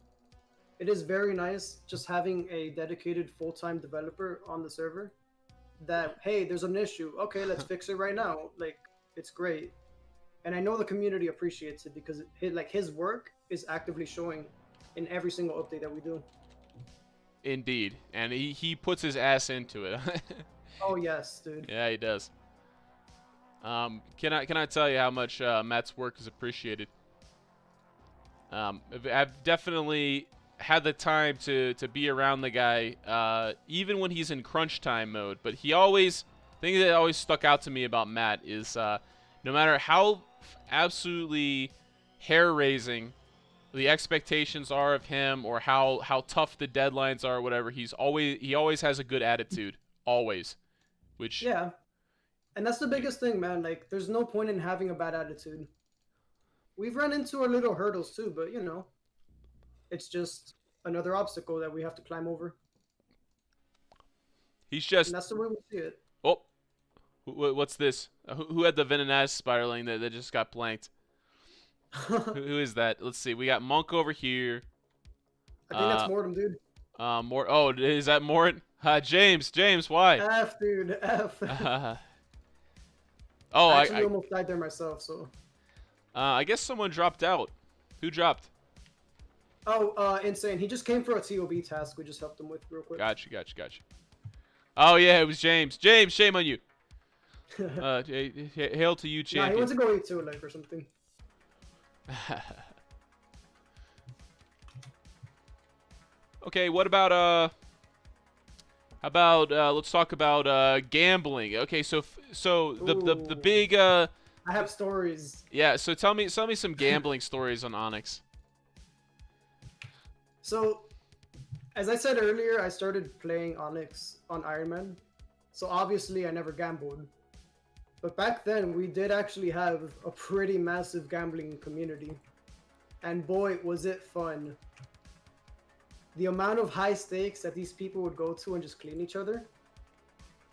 It is very nice just having a dedicated full-time developer on the server. That, hey, there's an issue. Okay, let's fix it right now. Like, it's great. And I know the community appreciates it because his work is actively showing in every single update that we do. Indeed. And he puts his ass into it. Oh, yes, dude. Yeah, he does. Can I tell you how much Matt's work is appreciated? I've definitely had the time to be around the guy, even when he's in crunch time mode. But the thing that always stuck out to me about Matt is no matter how absolutely hair-raising the expectations are of him, or how tough the deadlines are, or whatever, he always has a good attitude, always. Which, yeah, and that's the biggest thing, man. Like, there's no point in having a bad attitude. We've run into our little hurdles too, but you know, it's just another obstacle that we have to climb over. He's just. And that's the way we see it. Oh, what's this? Who had the venomous spiraling that just got blanked? Who is that? Let's see. We got Monk over here. I think that's Uh, Mortem, dude. Mort. Oh, is that Mort? James. James, why? F, dude, F. Oh, I actually almost died there myself, so. I guess someone dropped out. Who dropped? Oh, insane. He just came for a TOB task. We just helped him with real quick. Gotcha. Oh yeah, it was James. James, shame on you. Hail to you, champion. Nah, he wants to go eat too, like, or something. Okay, what about how about let's talk about gambling. Okay, so the big I have stories. yeah, so tell me some gambling stories on Onyx. So, as I said earlier, I started playing Onyx on Iron Man. So obviously I never gambled. But back then we did actually have a pretty massive gambling community. And boy, was it fun. The amount of high stakes that these people would go to and just clean each other.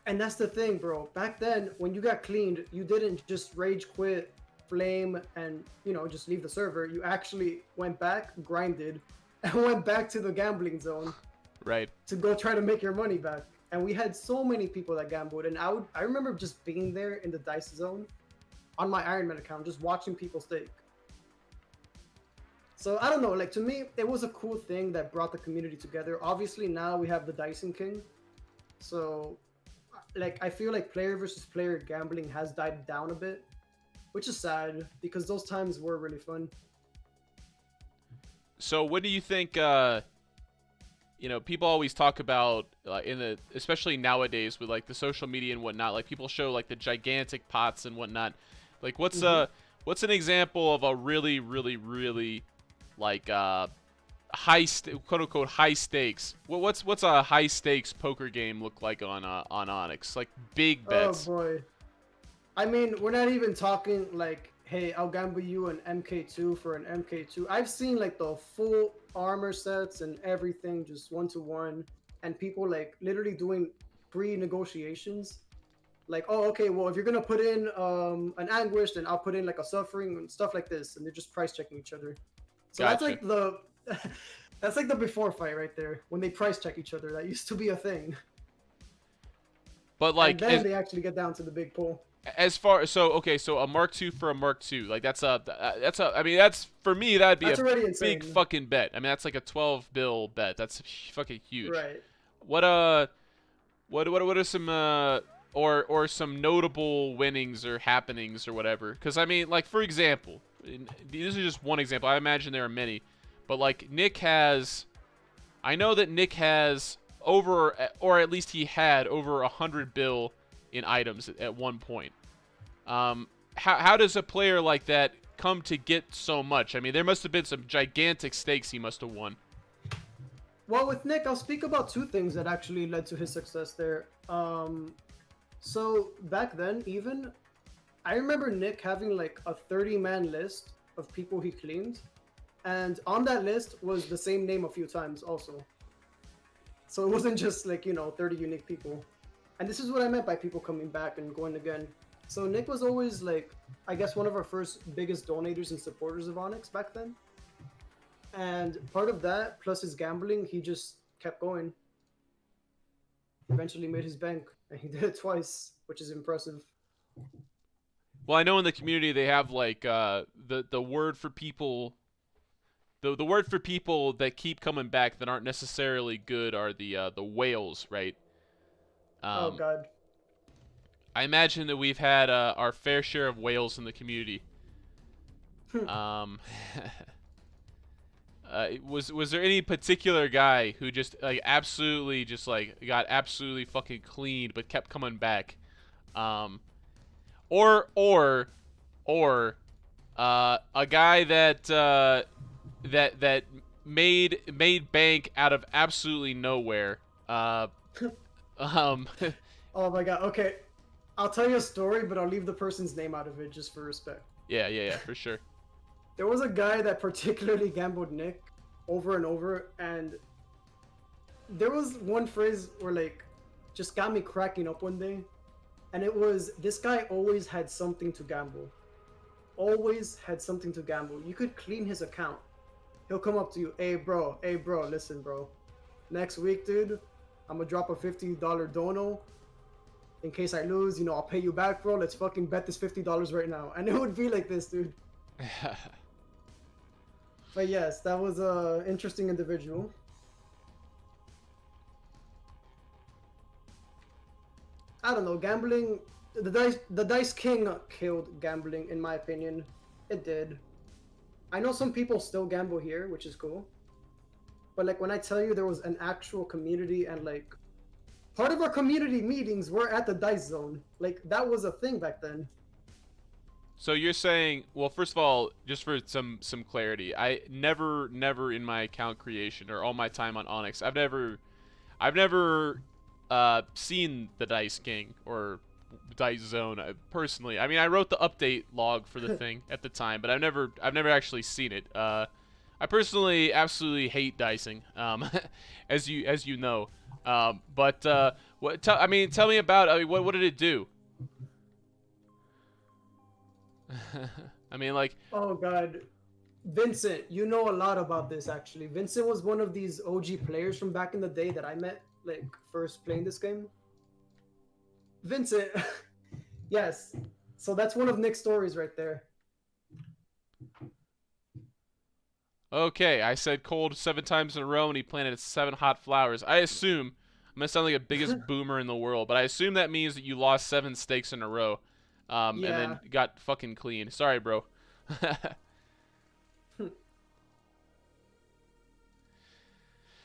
And that's the thing, bro. Back then, when you got cleaned, you didn't just rage quit, flame, and, you know, just leave the server. You actually went back, grinded, and went back to the gambling zone. Right. To go try to make your money back. And we had so many people that gambled. And I remember just being there in the dice zone on my Iron Man account, just watching people stake. So I don't know, like, to me, it was a cool thing that brought the community together. Obviously now we have the Dyson King. So, like, I feel like player versus player gambling has died down a bit, which is sad because those times were really fun. So what do you think, you know, people always talk about, especially nowadays with, like, the social media and whatnot, like, people show, like, the gigantic pots and whatnot. Like, what's an example of a really, really, really, like, quote-unquote high stakes? What's a high stakes poker game look like on Onyx? Like, big bets. Oh, boy. I mean, we're not even talking, like, hey, I'll gamble you an MK2 for an MK2. I've seen, like, the full armor sets and everything just 1-to-1, and people, like, literally doing pre-negotiations. Like, oh, okay, well, if you're gonna put in an Anguish, then I'll put in, like, a Suffering and stuff like this, and they're just price checking each other. So Gotcha. that's like the that's like the before fight right there, when they price check each other. That used to be a thing. But, like, and then they actually get down to the big pull. As far so a Mark II for a Mark II, like, that's a I mean, that's, for me, that'd be that's a big fucking bet. I mean, that's like a 12 bill bet. That's fucking huge. Right. What are some or some notable winnings or happenings or whatever? Because, I mean, like, for example, this is just one example. I imagine there are many, but, like, I know that Nick has over, or at least he had over 100 bill in items at one point. How does a player like that come to get so much? I mean, there must have been some gigantic stakes he must have won. Well, with Nick, I'll speak about two things that actually led to his success there. So back then, even, I remember Nick having like a 30-man list of people he cleaned, and on that list was the same name a few times also. So it wasn't just, like, you know, 30 unique people. And this is what I meant by people coming back and going again. So Nick was always, like, I guess one of our first biggest donators and supporters of Onyx back then. And part of that, plus his gambling, he just kept going. Eventually made his bank, and he did it twice, which is impressive. Well, I know in the community they have, like, the word for people. The word for people that keep coming back that aren't necessarily good are the whales, right? Oh God. I imagine that we've had our fair share of whales in the community. Was there any particular guy who just, like, absolutely just, like, got absolutely fucking cleaned but kept coming back? Or a guy that made bank out of absolutely nowhere. Oh my God. Okay, I'll tell you a story, but I'll leave the person's name out of it just for respect. Yeah, for sure. There was a guy that particularly gambled Nick over and over, and there was one phrase where, like, just got me cracking up one day, and it was, this guy always had something to gamble. always had something to gamble. You could clean his account. He'll come up to you, hey bro, listen bro. Next week, dude, I'm gonna drop a $50 dono. In case I lose, you know, I'll pay you back, bro. Let's fucking bet this $50 right now. And it would be like this, dude. But yes, that was a interesting individual. I don't know, gambling. The Dice King killed gambling, in my opinion. It did. I know some people still gamble here, which is cool. But like when I tell you there was an actual community and like part of our community meetings were at the Dice Zone. Like that was a thing back then. So you're saying, well, first of all, just for some clarity, I never in my account creation or all my time on Onyx, I've never seen the Dice King or Dice Zone personally. I mean, I wrote the update log for the thing at the time, but I've never actually seen it. I personally absolutely hate dicing, as you know. But tell me about. I mean, what did it do? I mean, like. Oh God, Vincent, you know a lot about this actually. Vincent was one of these OG players from back in the day that I met, like first playing this game. Vincent, yes. So that's one of Nick's stories right there. Okay, I said cold 7 times in a row, and he planted 7 hot flowers. I assume, I'm gonna sound like the biggest boomer in the world, but I assume that means that you lost 7 steaks in a row, and then got fucking clean. Sorry, bro.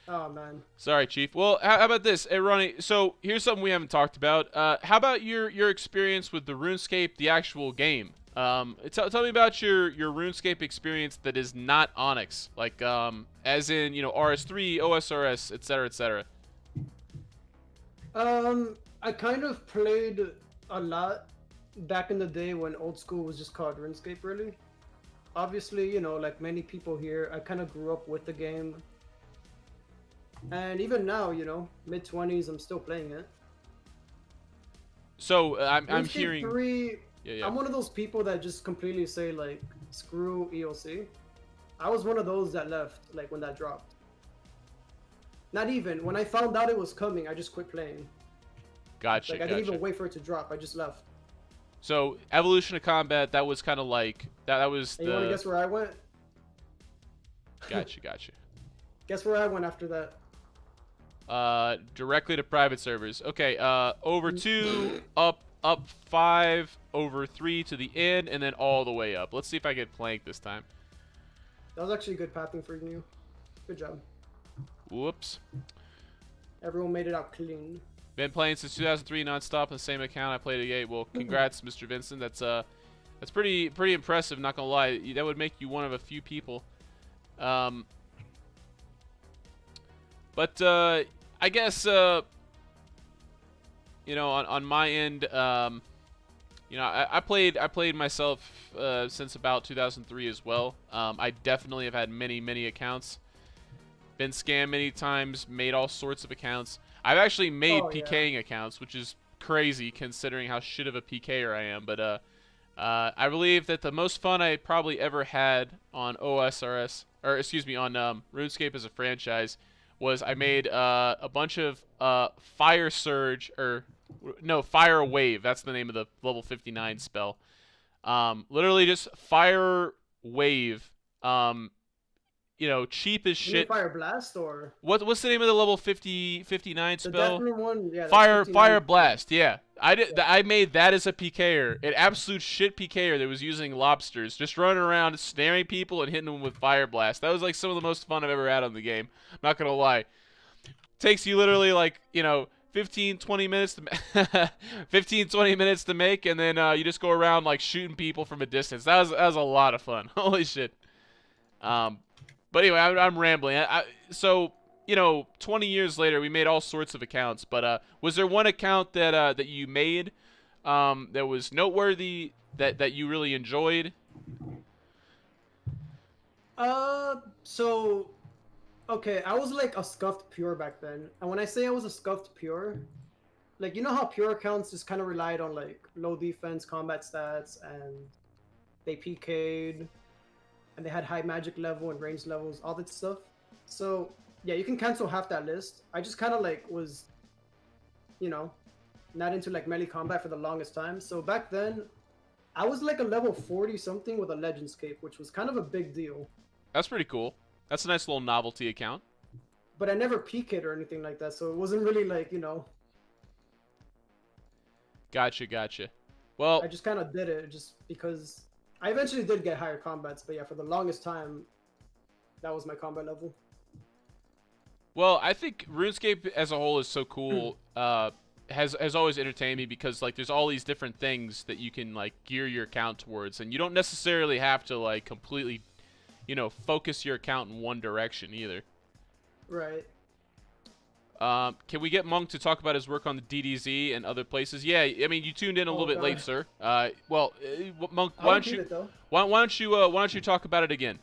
Oh man. Sorry, Chief. Well, how about this, hey Ronnie? So here's something we haven't talked about. How about your experience with the RuneScape, the actual game? Tell me about your RuneScape experience that is not Onyx, like as in, you know, RS3, OSRS, etc., etc. I kind of played a lot back in the day when old school was just called RuneScape, really. Obviously, you know, like many people here, I kind of grew up with the game. And even now, you know, mid-20s, I'm still playing it. So I'm hearing. 3, yeah. I'm one of those people that just completely say like, screw EOC. I was one of those that left like when that dropped. Not even when I found out it was coming, I just quit playing. Gotcha. Like I didn't even wait for it to drop. I just left. So Evolution of Combat, that was kind of like that was. And you want to guess where I went? Gotcha. Guess where I went after that? Directly to private servers. Okay, over 2, up 5, over 3 to the end, and then all the way up. Let's see if I get planked this time. That was actually good pathing for you. Good job. Whoops. Everyone made it out clean. Been playing since 2003 nonstop on the same account. I played it 8. Well, congrats, Mr. Vincent. That's pretty impressive. Not gonna lie, that would make you one of a few people. But I guess you know, on my end, you know, I played myself since about 2003 as well. I definitely have had many accounts. Been scammed many times. Made all sorts of accounts. I've actually made PKing accounts, which is crazy considering how shit of a PKer I am. But I believe that the most fun I probably ever had on OSRS, or excuse me, on RuneScape as a franchise, was I made a bunch of Fire Surge, or no, Fire Wave. That's the name of the level 59 spell. Literally just Fire Wave. You know, cheap as shit. Fire Blast or what's the name of the level 59 spell? The one, yeah. Fire Blast. Yeah, I made that as a PKer. An absolute shit PKer that was using lobsters, just running around snaring people and hitting them with Fire Blast. That was like some of the most fun I've ever had on the game. I'm not gonna lie. Takes you literally like, you know, 15-20 minutes to 15-20 minutes to make, and then you just go around like shooting people from a distance. That was a lot of fun. Holy shit. But anyway, I'm rambling. So, you know, 20 years later, we made all sorts of accounts. But was there one account that that you made that was noteworthy, that you really enjoyed? So, okay, I was like a scuffed pure back then. And when I say I was a scuffed pure, like, you know how pure accounts just kind of relied on like low defense, combat stats, and they PK'd, and they had high magic level and range levels, all that stuff. So yeah, you can cancel half that list. I just kind of like was, you know, not into like melee combat for the longest time. So back then, I was like a level 40 something with a Legends Cape, which was kind of a big deal. That's pretty cool. That's a nice little novelty account. But I never PK'd or anything like that, so it wasn't really like, you know. Gotcha, gotcha. Well, I just kind of did it just because I eventually did get higher combats, but yeah, for the longest time, that was my combat level. well, I think RuneScape as a whole is so cool. Has always entertained me because like there's all these different things that you can like gear your account towards, and you don't necessarily have to like completely, you know, focus your account in one direction either. Right. Can we get Monk to talk about his work on the DDZ and other places? Yeah, I mean you tuned in a little bit late, sir. Monk, why don't you talk about it again?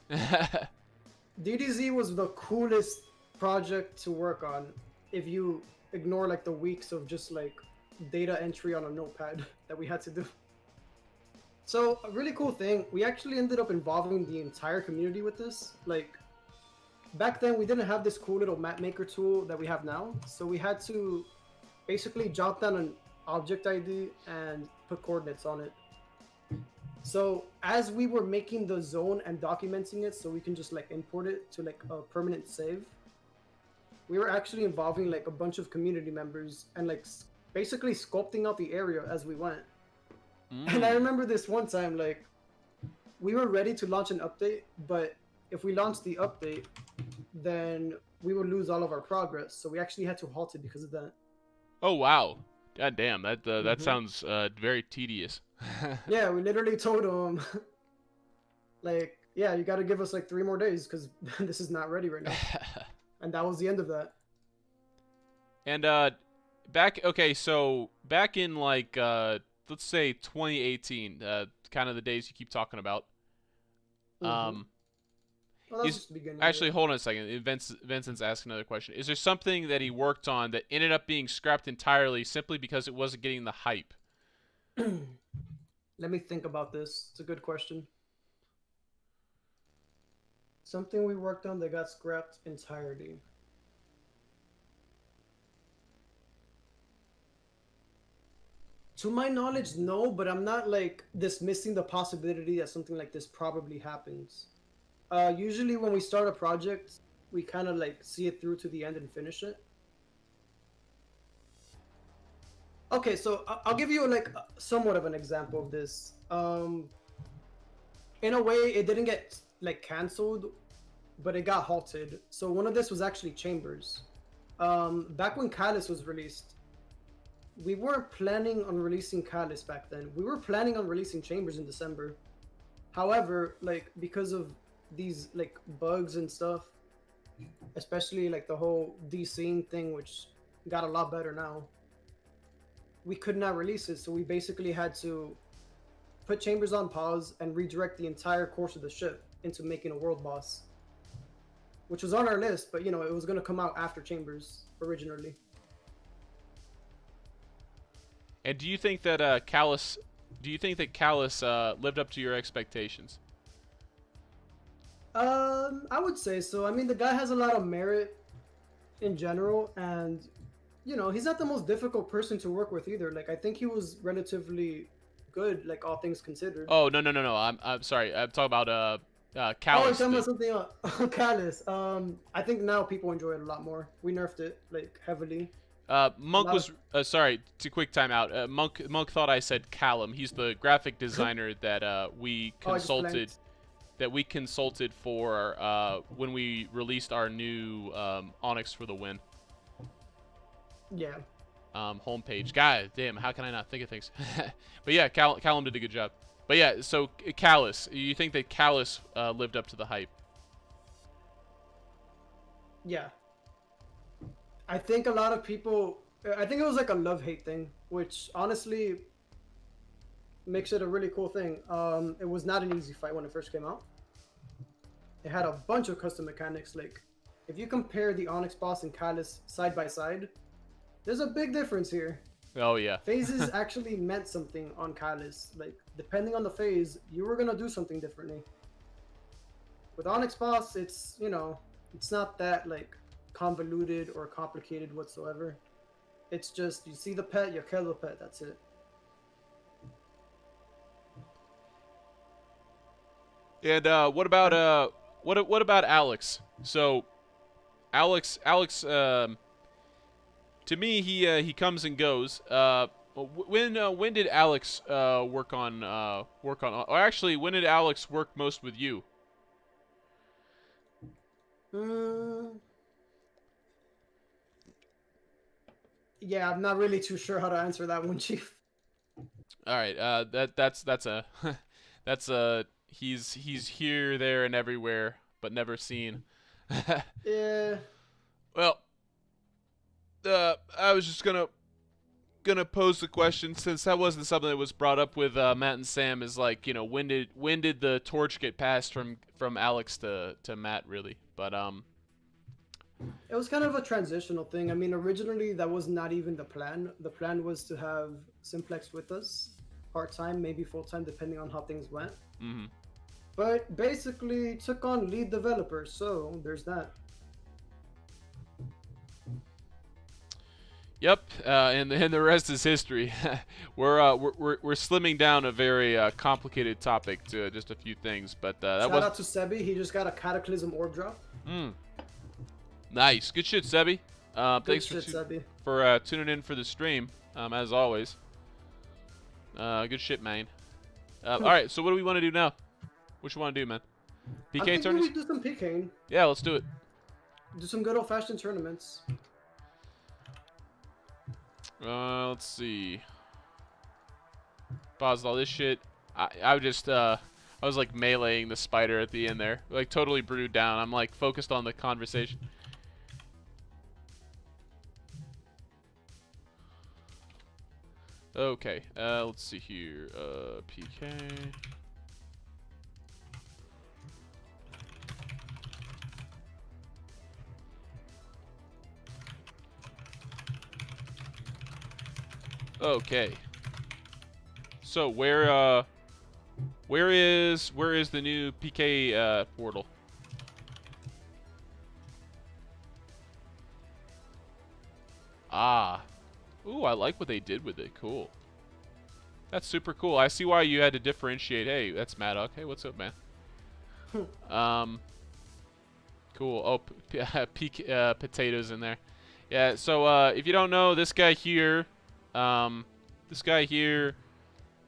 DDZ was the coolest project to work on if you ignore like the weeks of just like data entry on a notepad that we had to do. So a really cool thing, we actually ended up involving the entire community with this. Like back then we didn't have this cool little map maker tool that we have now, so we had to basically jot down an object ID and put coordinates on it. So as we were making the zone and documenting it so we can just like import it to like a permanent save, we were actually involving like a bunch of community members and like basically sculpting out the area as we went. And I remember this one time, like we were ready to launch an update, but if we launched the update, then we would lose all of our progress. So we actually had to halt it because of that. Oh wow, god damn, that sounds very tedious. Yeah, we literally told him, like, yeah, you got to give us like 3 more days because this is not ready right now. And that was the end of that. And so back in like let's say 2018, kind of the days you keep talking about. Well, that was just the beginning. Actually, hold on a second. Vincent's asking another question. Is there something that he worked on that ended up being scrapped entirely simply because it wasn't getting the hype? Let me think about this. It's a good question. Something we worked on that got scrapped entirely. To my knowledge, no, but I'm not like dismissing the possibility that something like this probably happens. Usually when we start a project, we kind of like see it through to the end and finish it. Okay, so I'll give you like somewhat of an example of this. In a way, it didn't get like canceled, but it got halted. So one of this was actually Chambers. Back when Callus was released, we weren't planning on releasing Callus back then. We were planning on releasing Chambers in December. However, like because of these like bugs and stuff, especially like the whole DCing thing, which got a lot better now, we could not release it. So we basically had to put Chambers on pause and redirect the entire course of the ship into making a world boss, which was on our list, but you know, it was going to come out after Chambers originally. And do you think that Callus lived up to your expectations? I would say so. I mean, the guy has a lot of merit in general, and you know, he's not the most difficult person to work with either. Like, I think he was relatively good, like all things considered. Oh no. I'm sorry. I'm talking about Callus. Oh, you're talking about something else. Callus. I think now people enjoy it a lot more. We nerfed it like heavily. Monk was sorry. To quick timeout. Monk thought I said Callum. He's the graphic designer that we consulted. That we consulted for when we released our new Onyx for the Win. Yeah. Homepage. God damn, how can I not think of things? But yeah, Callum did a good job. But yeah, so Callus, you think that Callus lived up to the hype? Yeah. I think a lot of people, I think it was like a love-hate thing, which honestly makes it a really cool thing. It was not an easy fight when it first came out. It had a bunch of custom mechanics. Like, if you compare the Onyx boss and Callus side by side, there's a big difference here. Oh yeah. Phases actually meant something on Callus. Like, depending on the phase, you were gonna do something differently. With Onyx Boss, it's, you know, it's not that like convoluted or complicated whatsoever. It's just you see the pet, you kill the pet, that's it. And what about Alex? So Alex, to me, he comes and goes. When did Alex work on? Or actually, when did Alex work most with you? Yeah, I'm not really too sure how to answer that one, Chief. All right. That's a that's a he's here, there, and everywhere, but never seen. Yeah. Well, I was just gonna pose the question, since that wasn't something that was brought up with Matt and Sam, is like, you know, when did the torch get passed from Alex to Matt, really? But It was kind of a transitional thing. I mean, originally that was not even the plan. The plan was to have Simplex with us part-time, maybe full-time, depending on how things went. mm-hmm. But basically took on lead developer, so there's that. Yep, and the rest is history. we're slimming down a very complicated topic to just a few things, but that was. Shout out to Sebi. He just got a Cataclysm orb drop. Nice, good shit, Sebi. Thanks Sebi. for tuning in for the stream, as always. Good shit, man. All right, so what do we want to do now? What you want to do, man? PK tournaments? We do some PKing. Yeah, let's do it. Do some good old-fashioned tournaments. Let's see. Paused all this shit. I was like meleeing the spider at the end there, like totally brewed down. I'm like focused on the conversation. Okay, let's see here. PK. Okay. So where is the new PK portal? Ah. Ooh, I like what they did with it. Cool. That's super cool. I see why you had to differentiate. Hey, that's Maddock. Hey, what's up, man? Cool. Oh, potatoes in there. Yeah, so if you don't know, this guy here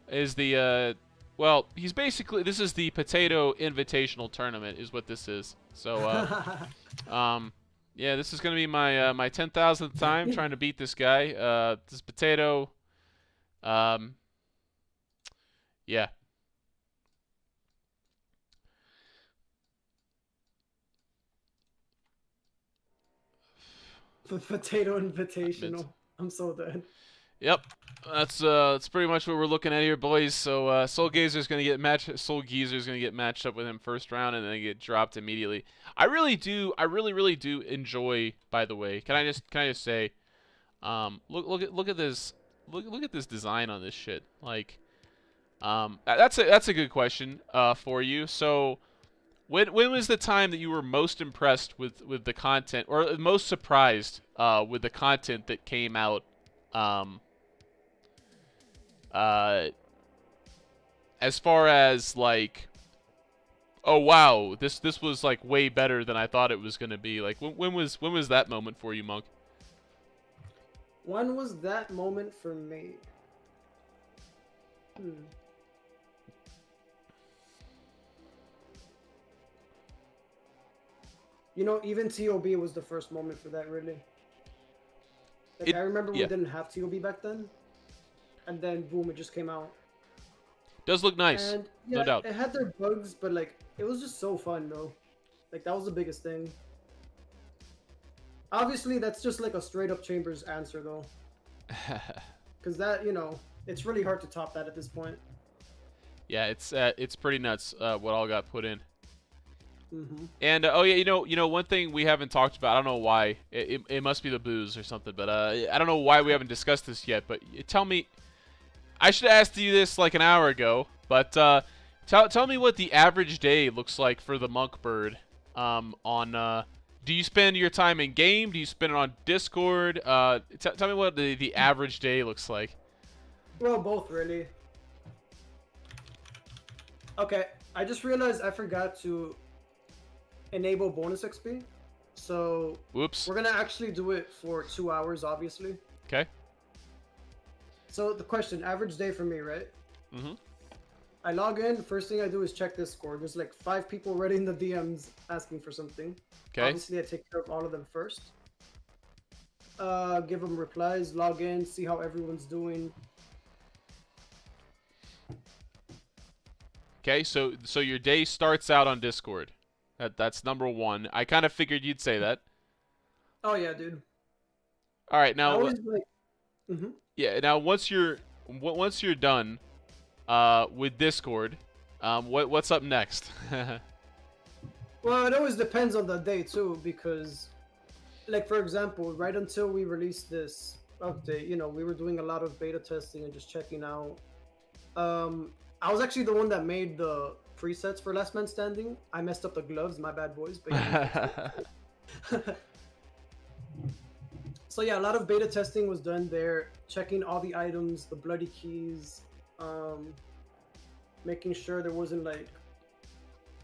is the well, he's basically, this is the Potato Invitational Tournament is what this is. So yeah, this is going to be my my 10,000th time trying to beat this guy. This Potato yeah. The Potato Invitational. I'm so dead. Yep, that's pretty much what we're looking at here, boys. So Soul Geezer's gonna get matched up with him first round and then get dropped immediately. I really really do enjoy. By the way, can I just say, look at this design on this shit. Like, that's a good question for you. So, when was the time that you were most impressed with the content, or most surprised with the content that came out? As far as like, oh wow, this was like way better than I thought it was gonna be. Like, when was that moment for you, Monk? When was that moment for me? You know, even TOB was the first moment for that, really. Like, I remember we didn't have TOB back then, and then boom, it just came out. Does look nice, and, yeah, no doubt. It had their bugs, but like, it was just so fun, though. Like, that was the biggest thing. Obviously, that's just like a straight-up Chambers answer, though. Because that, you know, it's really hard to top that at this point. Yeah, it's pretty nuts what all got put in. And oh yeah, you know one thing we haven't talked about. I don't know why. It must be the booze or something, but I don't know why we haven't discussed this yet. But tell me, I should have asked you this like an hour ago, But tell me what the average day looks like for the monk bird. Do you spend your time in game? Do you spend it on Discord? Tell me what the average day looks like. Well, both really. Okay, I just realized I forgot to enable bonus XP. So Whoops. we're gonna actually do it for 2 hours, obviously. Okay. So the question, average day for me, right? Mm-hmm. I log in, first thing I do is check Discord. There's like 5 people already in the DMs asking for something. Okay. Obviously, I take care of all of them first. Give them replies, log in, see how everyone's doing. Okay, so your day starts out on Discord. That's number one. I kind of figured you'd say that. Oh yeah, dude. All right, now. I always like. Yeah, now once you're done, with Discord, what's up next? Well, it always depends on the day too, because, like for example, right until we released this update, you know, we were doing a lot of beta testing and just checking out. I was actually the one that made the presets for Last Man Standing. I messed up the gloves, my bad boys. But yeah. So yeah, a lot of beta testing was done there, checking all the items, the bloody keys, making sure there wasn't like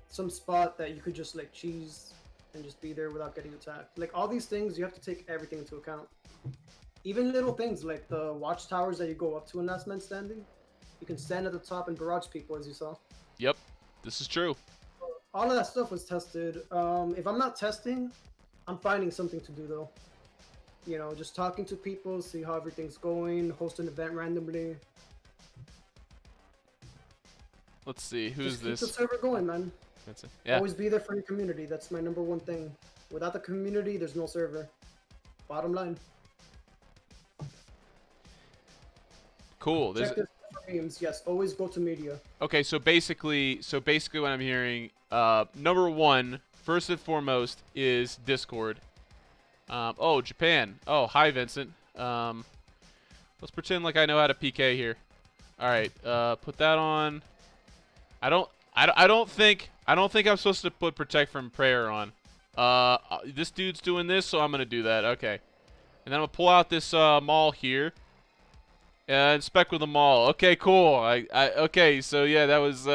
some spot that you could just like cheese and just be there without getting attacked. Like all these things, you have to take everything into account. Even little things like the watchtowers that you go up to in Last Man Standing. You can stand at the top and barrage people, as you saw. Yep, this is true. All of that stuff was tested. If I'm not testing, I'm finding something to do though. You know, just talking to people, see how everything's going, host an event randomly. Let's see, who's just this? Keep the server going, man. That's it. Yeah. Always be there for your community. That's my #1 thing. Without the community, there's no server. Bottom line. Cool. Check this for memes. Yes, always go to media. Okay, so basically what I'm hearing, #1, first and foremost, is Discord. Oh, Japan. Oh, hi, Vincent. Let's pretend like I know how to PK here. All right, put that on. I don't think I'm supposed to put Protect from Prayer on. This dude's doing this, so I'm gonna do that. Okay, and then I'm gonna pull out this maul here. Inspect with the maul. Okay, cool. Okay, so yeah, that was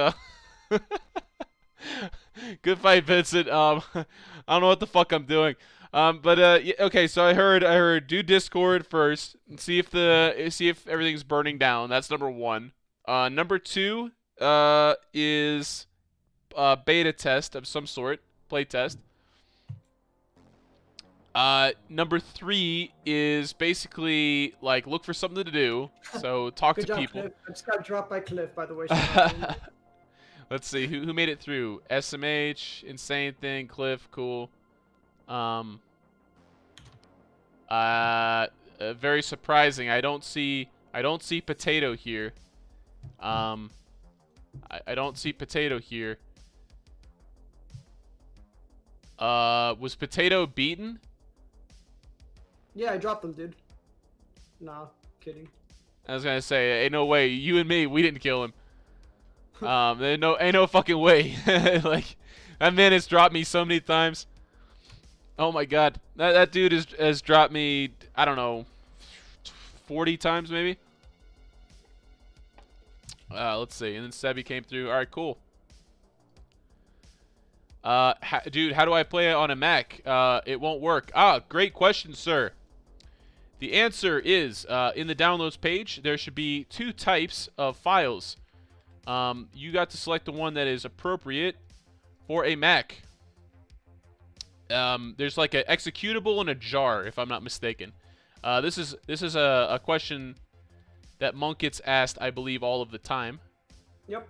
good fight, Vincent. I don't know what the fuck I'm doing. Yeah, okay, so I heard do Discord first and see if everything's burning down. That's #1. #2 is beta test of some sort, play test. #3 is basically like look for something to do. So talk Good to job, people. Cliff. I just got dropped by Cliff, by the way. Let's see who made it through. SMH, insane thing, Cliff, cool. Very surprising. I don't see Potato here. I don't see Potato here. Was Potato beaten? Yeah, I dropped them, dude. Nah, kidding. I was gonna say, ain't no way. You and me, we didn't kill him. Ain't no fucking way. Like, that man has dropped me so many times. Oh my god, that dude has dropped me. I don't know, 40 times maybe. Let's see, and then Sebi came through. All right, cool. Dude, how do I play it on a Mac? It won't work. Great question, sir. The answer is, in the downloads page, there should be 2 types of files. You got to select the one that is appropriate for a Mac. There's like an executable and a jar, if I'm not mistaken. This is a question that Monk gets asked, I believe, all of the time. Yep.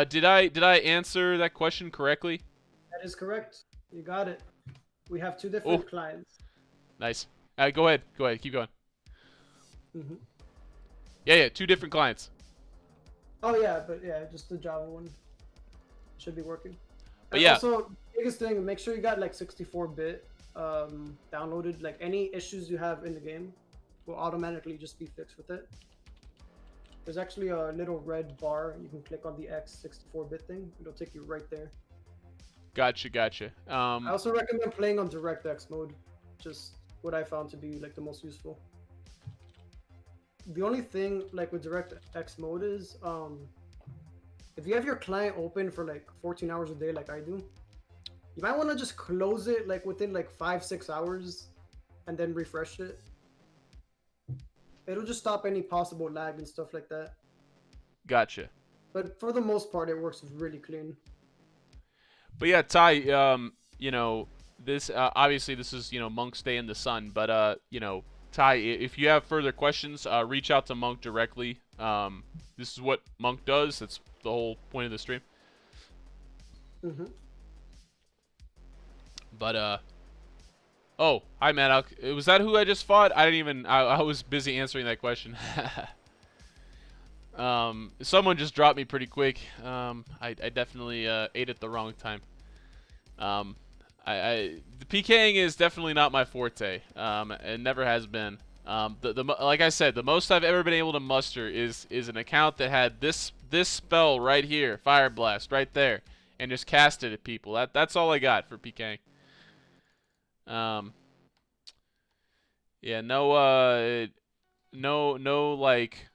Did I answer that question correctly? That is correct. You got it. We have 2 different clients. Nice. Go ahead. Keep going. Yeah. 2 different clients. Oh yeah, but yeah, just the Java one should be working. But yeah. Also, biggest thing, make sure you got like 64-bit downloaded. Like any issues you have in the game will automatically just be fixed with it. There's actually a little red bar. You can click on the X 64-bit thing. It'll take you right there. Gotcha, gotcha. I also recommend playing on DirectX mode. Just what I found to be like the most useful. The only thing like with DirectX mode is if you have your client open for like 14 hours a day like I do, you might want to just close it like within like 5-6 hours and then refresh it. It'll just stop any possible lag and stuff like that. Gotcha. But for the most part, it works really clean. But yeah, Ty, you know, this obviously this is, you know, Monk's Day in the Sun, but you know, Ty, if you have further questions, reach out to Monk directly. This is what Monk does. That's the whole point of the stream. But oh, hi man. Was that who I just fought? I didn't even. I was busy answering that question. Someone just dropped me pretty quick. I definitely ate at the wrong time. The PKing is definitely not my forte. It never has been. Like I said, the most I've ever been able to muster is an account that had this spell right here, Fire Blast, right there, and just cast it at people. That's all I got for PKing. Yeah, no, like,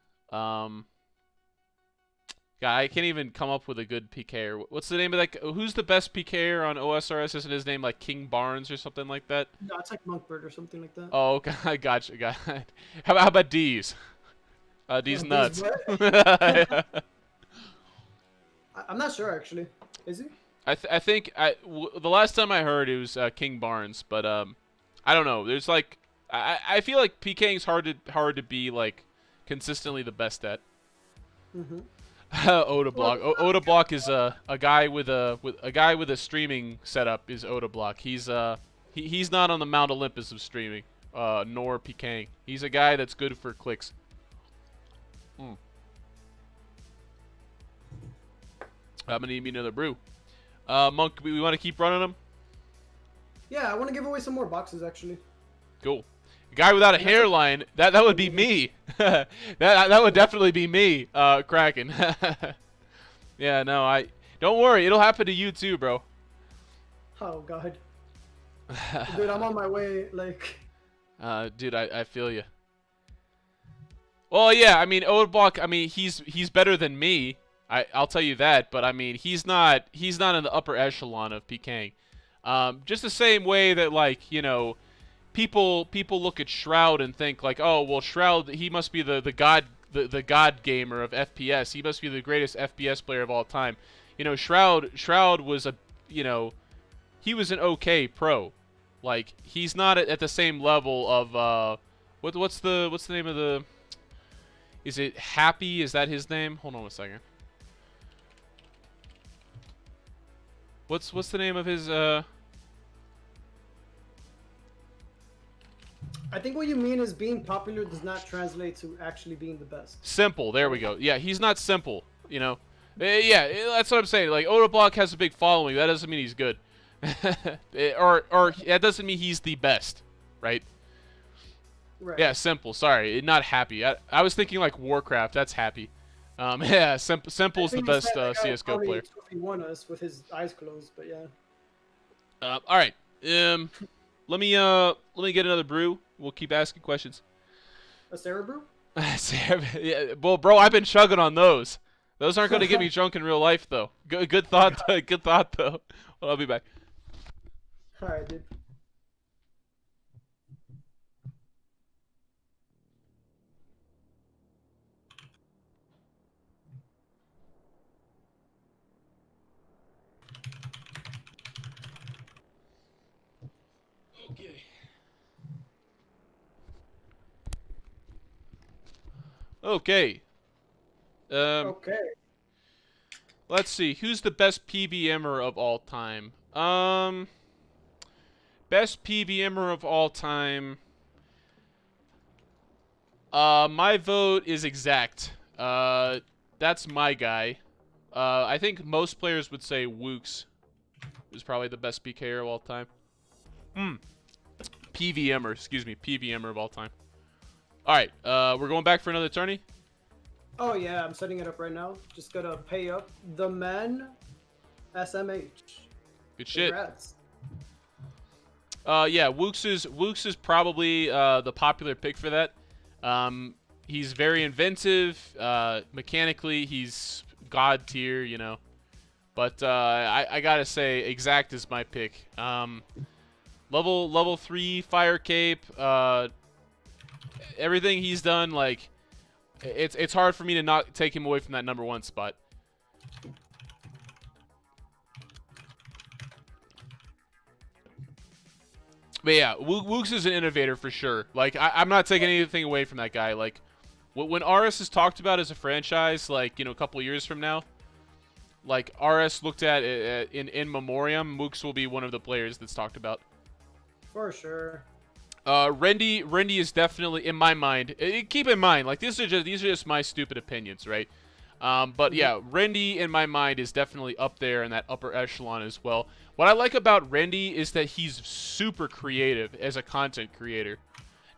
God, I can't even come up with a good PKer. What's the name of that? Who's the best PKer on OSRS? Isn't his name like King Barnes or something like that? No, it's like Monkbird or something like that. Oh, okay, I gotcha, got it. How about D's? D's nuts. I'm not sure actually. Is he? I think the last time I heard it was King Barnes, but I don't know. There's like I feel like PKing's hard to be like consistently the best at. Odablock. Odablock is a guy with a streaming setup. Is Odablock. He's not on the Mount Olympus of streaming, nor PKing. He's a guy that's good for clicks. I'm gonna need me another brew. Monk, we want to keep running them? Yeah, I want to give away some more boxes actually. Cool. A guy without a hairline, that would be me. that would definitely be me, Kraken. Yeah, no, don't worry, it'll happen to you too, bro. Oh god. Dude, I'm on my way, like. Dude, I feel you. Well, yeah, I mean, Odeblock, I mean, he's better than me. I'll tell you that, but I mean, he's not in the upper echelon of PKing. Just the same way that, like, you know, people look at Shroud and think like, oh, well, Shroud, he must be the god gamer of FPS. He must be the greatest FPS player of all time. You know, Shroud was he was an okay pro. Like, he's not at the same level of what's the name of the, is it Happy? Is that his name? Hold on a second. What's the name of his I think what you mean is being popular does not translate to actually being the best. Simple. There we go. Yeah, he's not simple, you know. Yeah, that's what I'm saying. Like, Odablock has a big following. That doesn't mean he's good. or that doesn't mean he's the best, right? Right. Yeah, simple. Sorry, not Happy. I was thinking like Warcraft. That's Happy. Yeah, Simple's the best CS:GO player. He won us with his eyes closed, but yeah. All right. Let me get another brew. We'll keep asking questions. A Sarah brew? Yeah, well, bro, I've been chugging on those. Those aren't going to get me drunk in real life, though. Good thought. Good thought, though. Well, I'll be back. All right, dude. Okay. Okay. Let's see. Who's the best PVMer of all time? Best PVMer of all time. My vote is exact. That's my guy. I think most players would say Wooks is probably the best PKer of all time. PVMer, excuse me, PVMer of all time. All right, we're going back for another tourney. Oh yeah, I'm setting it up right now. Just gotta pay up. The man, SMH. Good shit. Congrats. Yeah, Wooks is probably the popular pick for that. He's very inventive. Mechanically, he's god tier, you know. But I gotta say, Exact is my pick. Level 3 Fire Cape. Everything he's done, like, it's hard for me to not take him away from that number 1 spot. But yeah, Wooks is an innovator for sure. Like, I'm not taking anything away from that guy. Like, when RS is talked about as a franchise, like, you know, a couple years from now, like, RS looked at in memoriam, Wooks will be one of the players that's talked about. For sure. Rendy is definitely, in my mind, keep in mind, like, these are just my stupid opinions, right? But yeah, Rendy in my mind is definitely up there in that upper echelon as well. What I like about Rendy is that he's super creative as a content creator.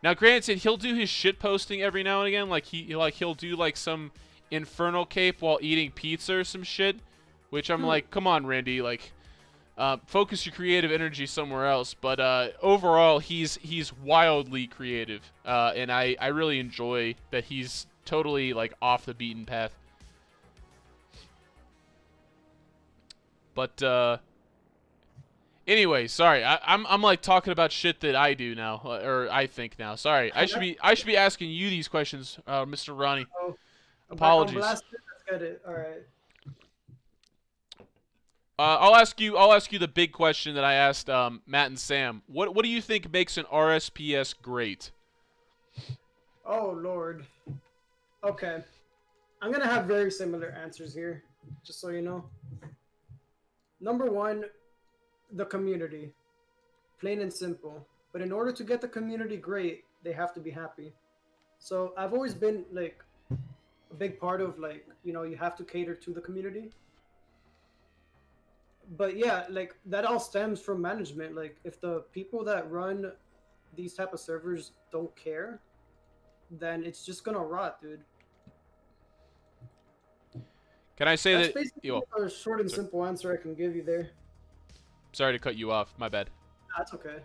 Now, granted, he'll do his shit posting every now and again, like he'll do like some infernal cape while eating pizza or some shit, which I'm like, come on, Rendy, like, focus your creative energy somewhere else. But overall, he's wildly creative, and I really enjoy that he's totally like off the beaten path. But anyway, sorry, I'm like talking about shit that I do now, or I think now. Sorry, I should be asking you these questions, Mr. Ronnie. Oh, Apologies. Let's get it. All right. I'll ask you the big question that I asked Matt and Sam. What do you think makes an RSPS great? Oh Lord. Okay. I'm gonna have very similar answers here, just so you know. Number one, the community. Plain and simple. But in order to get the community great, they have to be happy. So I've always been like a big part of, like, you know, you have to cater to the community. But yeah, like that all stems from management. Like if the people that run these type of servers don't care, then it's just gonna rot, dude. Can I say That's that? basically Yo, a short and simple answer I can give you there. sorry to cut you off. My bad. That's okay.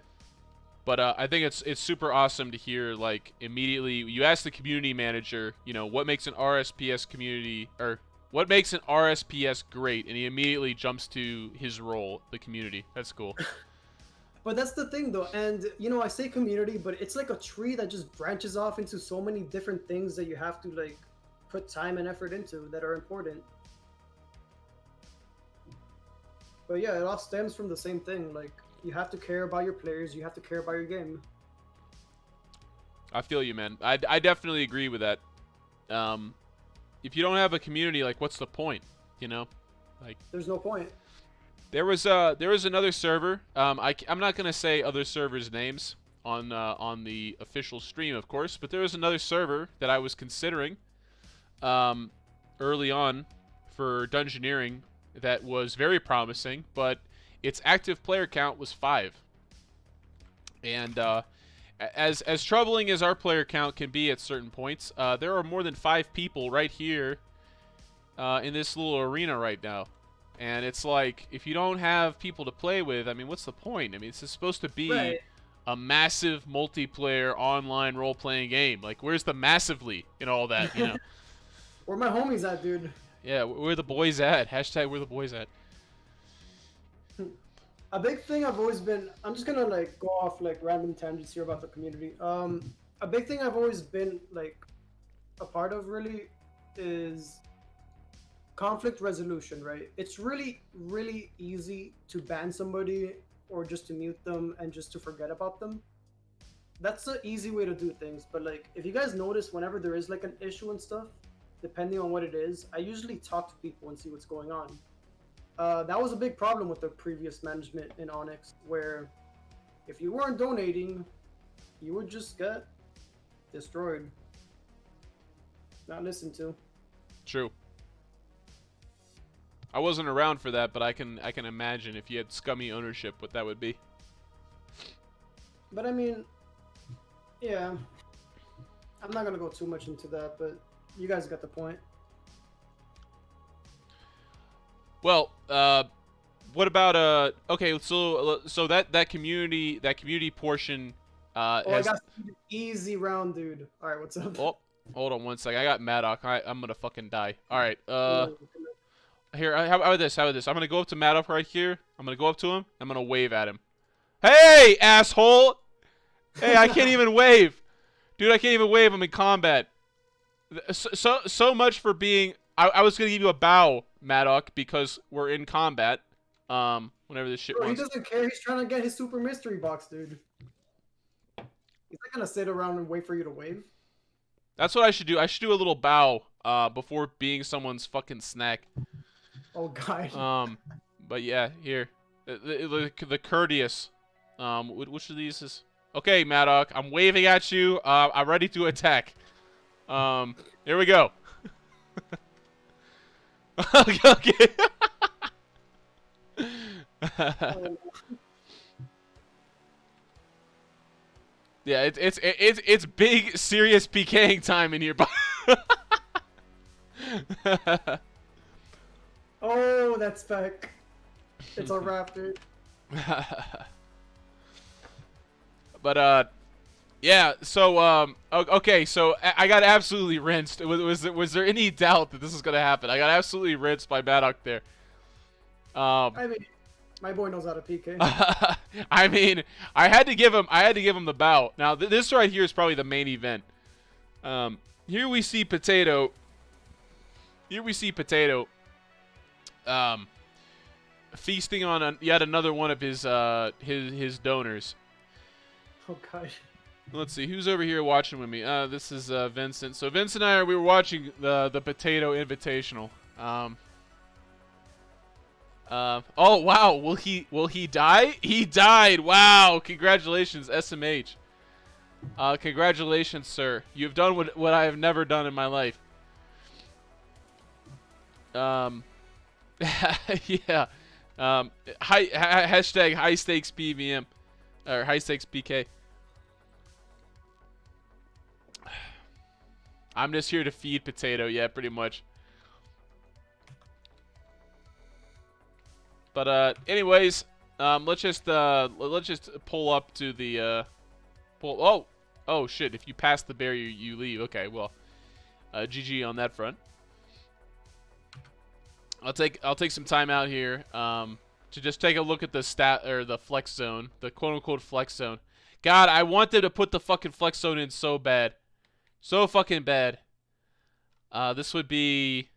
But I think it's super awesome to hear, like, immediately you ask the community manager, you know, what makes an RSPS community, or what makes an RSPS great, and he immediately jumps to his role, the community. That's cool. But that's the thing, though, and you know, I say community, but it's like a tree that just branches off into so many different things that you have to like put time and effort into that are important. But yeah, it all stems from the same thing. Like, you have to care about your players, you have to care about your game. I feel you, man. I definitely agree with that. If you don't have a community, like, what's the point? You know, like, There's no point. there was another server. I'm not gonna say other servers' names on the official stream, of course, but there was another server that I was considering early on for Dungeoneering that was very promising, but its active player count was 5. And as troubling as our player count can be at certain points, there are more than 5 people right here in this little arena right now. And it's like, if you don't have people to play with, I mean, what's the point? I mean, it's supposed to be a massive multiplayer online role-playing game. Like, where's the massively in all that, you know? Where my homies at, dude? Yeah, where the boys at? Hashtag where the boys at. A big thing I've always been, I'm just gonna like go off like random tangents here about the community. A big thing I've always been like a part of really is conflict resolution, right? It's really, really easy to ban somebody or just to mute them and just to forget about them. That's the easy way to do things. But like, if you guys notice, whenever there is like an issue and stuff, depending on what it is, I usually talk to people and see what's going on. That was a big problem with the previous management in Onyx, where if you weren't donating, you would just get destroyed, not listened to. True. I wasn't around for that, but I can imagine if you had scummy ownership, what that would be. But I mean, yeah, I'm not gonna go too much into that, but You guys got the point. Well, what about okay, so that community portion Oh, I has. got an easy round, dude. All right, what's up? Oh, hold on one second. I got Maddock. I'm gonna fucking die. All right. Here. How about this? How about this? I'm gonna go up to Maddock right here. I'm gonna go up to him. I'm gonna wave at him. Hey, asshole! Hey, I can't even wave, dude. I can't even wave. I'm in combat. So much for being. I was gonna give you a bow, Maddock, because we're in combat. Whenever this shit. Bro, he doesn't care. He's trying to get his super mystery box, dude. He's not gonna sit around and wait for you to wave. That's what I should do. I should do a little bow before being someone's fucking snack. Oh god. But yeah, here, the courteous. Which of these is? Okay, Maddock, I'm waving at you. I'm ready to attack. Here we go. Okay. Yeah, it's big serious PKing time in here. Oh, that's spec. It's a wrap, dude. But yeah. So okay. So I got absolutely rinsed. Was there any doubt that this was gonna happen? I got absolutely rinsed by Maddock there. I mean, my boy knows how to PK. I mean, I had to give him the bow. Now this right here is probably the main event. Here we see Potato. Feasting on yet another one of his donors. Oh god. Let's see who's over here watching with me. This is Vincent. So Vincent and we were watching the Potato Invitational. Oh wow, will he die? He died. Wow, congratulations, SMH. Congratulations, sir. You've done what I have never done in my life. Yeah. Hashtag high stakes PVM or high stakes PK. I'm just here to feed Potato, yeah, pretty much. But anyways, let's just pull up to the oh shit! If you pass the barrier, you leave. Okay, well, GG on that front. I'll take some time out here to just take a look at the stat or the flex zone, the quote unquote flex zone. God, I wanted to put the fucking flex zone in so bad, so fucking bad. This would be.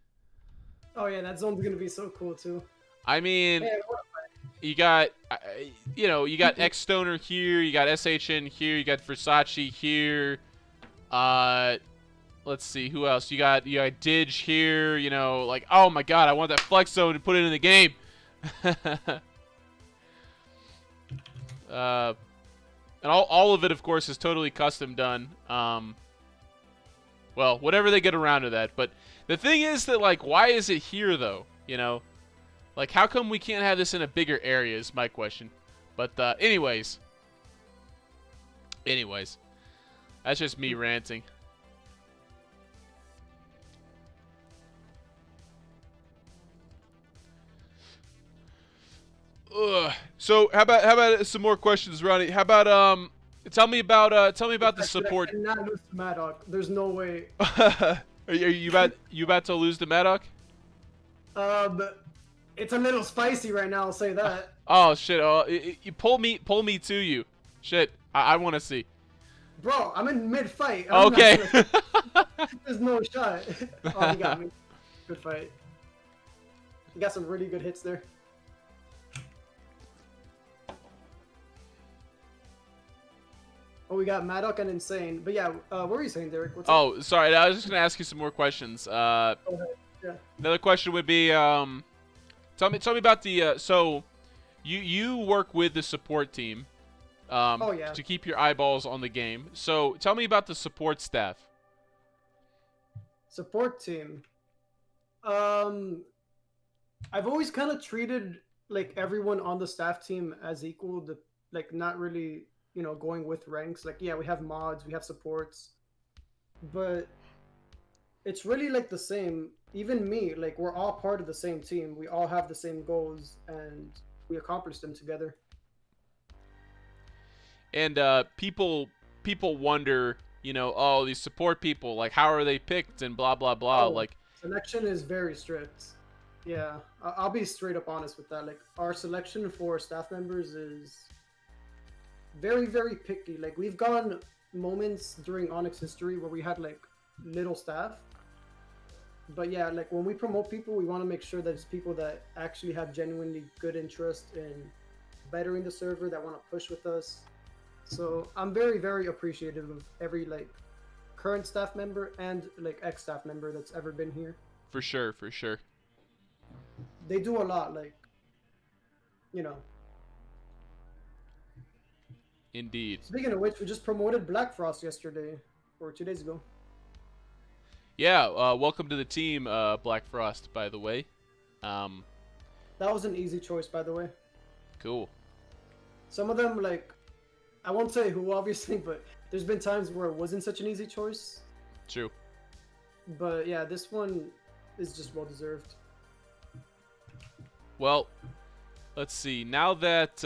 Oh yeah, that zone's gonna be so cool too. I mean, you got, you got X Stoner here, you got SHN here, you got Versace here. Let's see who else. You got Didge here. Like, oh my god, I want that flex zone to put it in the game. And all of it, of course, is totally custom done. Well, whatever they get around to that. But the thing is that, like, why is it here though? Like, how come we can't have this in a bigger area is my question. But anyways, that's just me ranting. Ugh. So how about some more questions, Ronnie? How about tell me about the support. I cannot lose to Maddock. There's no way. Are you about to lose to Maddock? It's a little spicy right now. I'll say that. Oh shit! Oh, you pull me to you. Shit, I want to see. Bro, I'm in mid fight. Okay. There's no shot. Oh, he got me. Good fight. He got some really good hits there. Oh, we got Maddock and Insane. But yeah, what were you saying, Derek? What's up? Sorry. I was just gonna ask you some more questions. Go ahead. Yeah. Another question would be, tell me about the. So, you work with the support team. Oh yeah. To keep your eyeballs on the game. So, tell me about the support staff. Support team. I've always kind of treated like everyone on the staff team as equal. Like not really. Going with ranks. Like, yeah, we have mods, we have supports, but it's really like the same. Even me, like we're all part of the same team. We all have the same goals, and we accomplish them together. And people wonder, oh, these support people, like how are they picked and blah blah blah. Oh, Like, selection is very strict. Yeah, I'll be straight up honest with that. Like our selection for staff members is very, very picky. Like we've gone moments during Onyx history where we had like little staff. But yeah, like when we promote people, we want to make sure that it's people that actually have genuinely good interest in bettering the server, that want to push with us. So I'm very, very appreciative of every like current staff member and like ex-staff member that's ever been here. for sure, for sure. They do a lot, like, you know. Indeed. Speaking of which, we just promoted Black Frost yesterday, or 2 days ago. Yeah, welcome to the team, Black Frost, by the way. That was an easy choice, by the way. Cool. Some of them, like, I won't say who, obviously, but there's been times where it wasn't such an easy choice. True. But yeah, this one is just well deserved. Well, let's see. Now that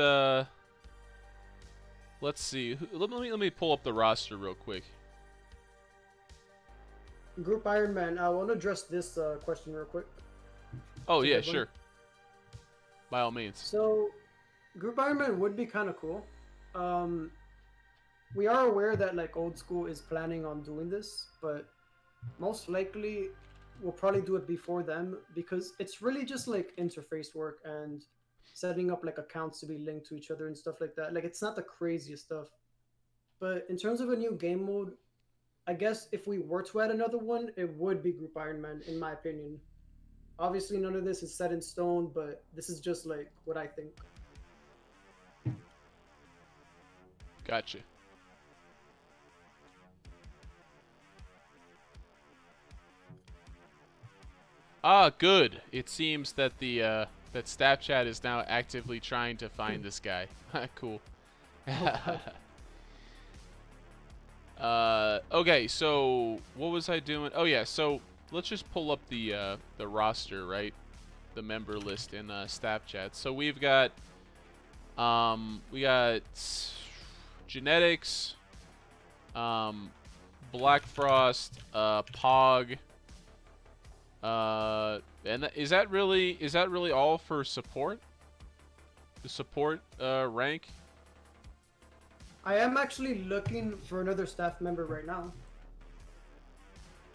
let's see. Let me pull up the roster real quick. Group Iron Man, I want to address this question real quick. Oh yeah, sure. By all means. So, Group Iron Man would be kind of cool. We are aware that like Old School is planning on doing this, but most likely we'll probably do it before them because it's really just like interface work and setting up like accounts to be linked to each other and stuff like that. Like it's not the craziest stuff. But in terms of a new game mode, I guess if we were to add another one, it would be Group Iron Man, in my opinion. Obviously, none of this is set in stone, but this is just like what I think. Gotcha. Ah, good. It seems that the that Snapchat is now actively trying to find this guy. Cool. Okay, so what was I doing? Oh yeah, so let's just pull up the roster, right? The member list in Snapchat. So we've got we got Genetics, Black Frost, Pog. And is that really all for support? The support rank? I am actually looking for another staff member right now.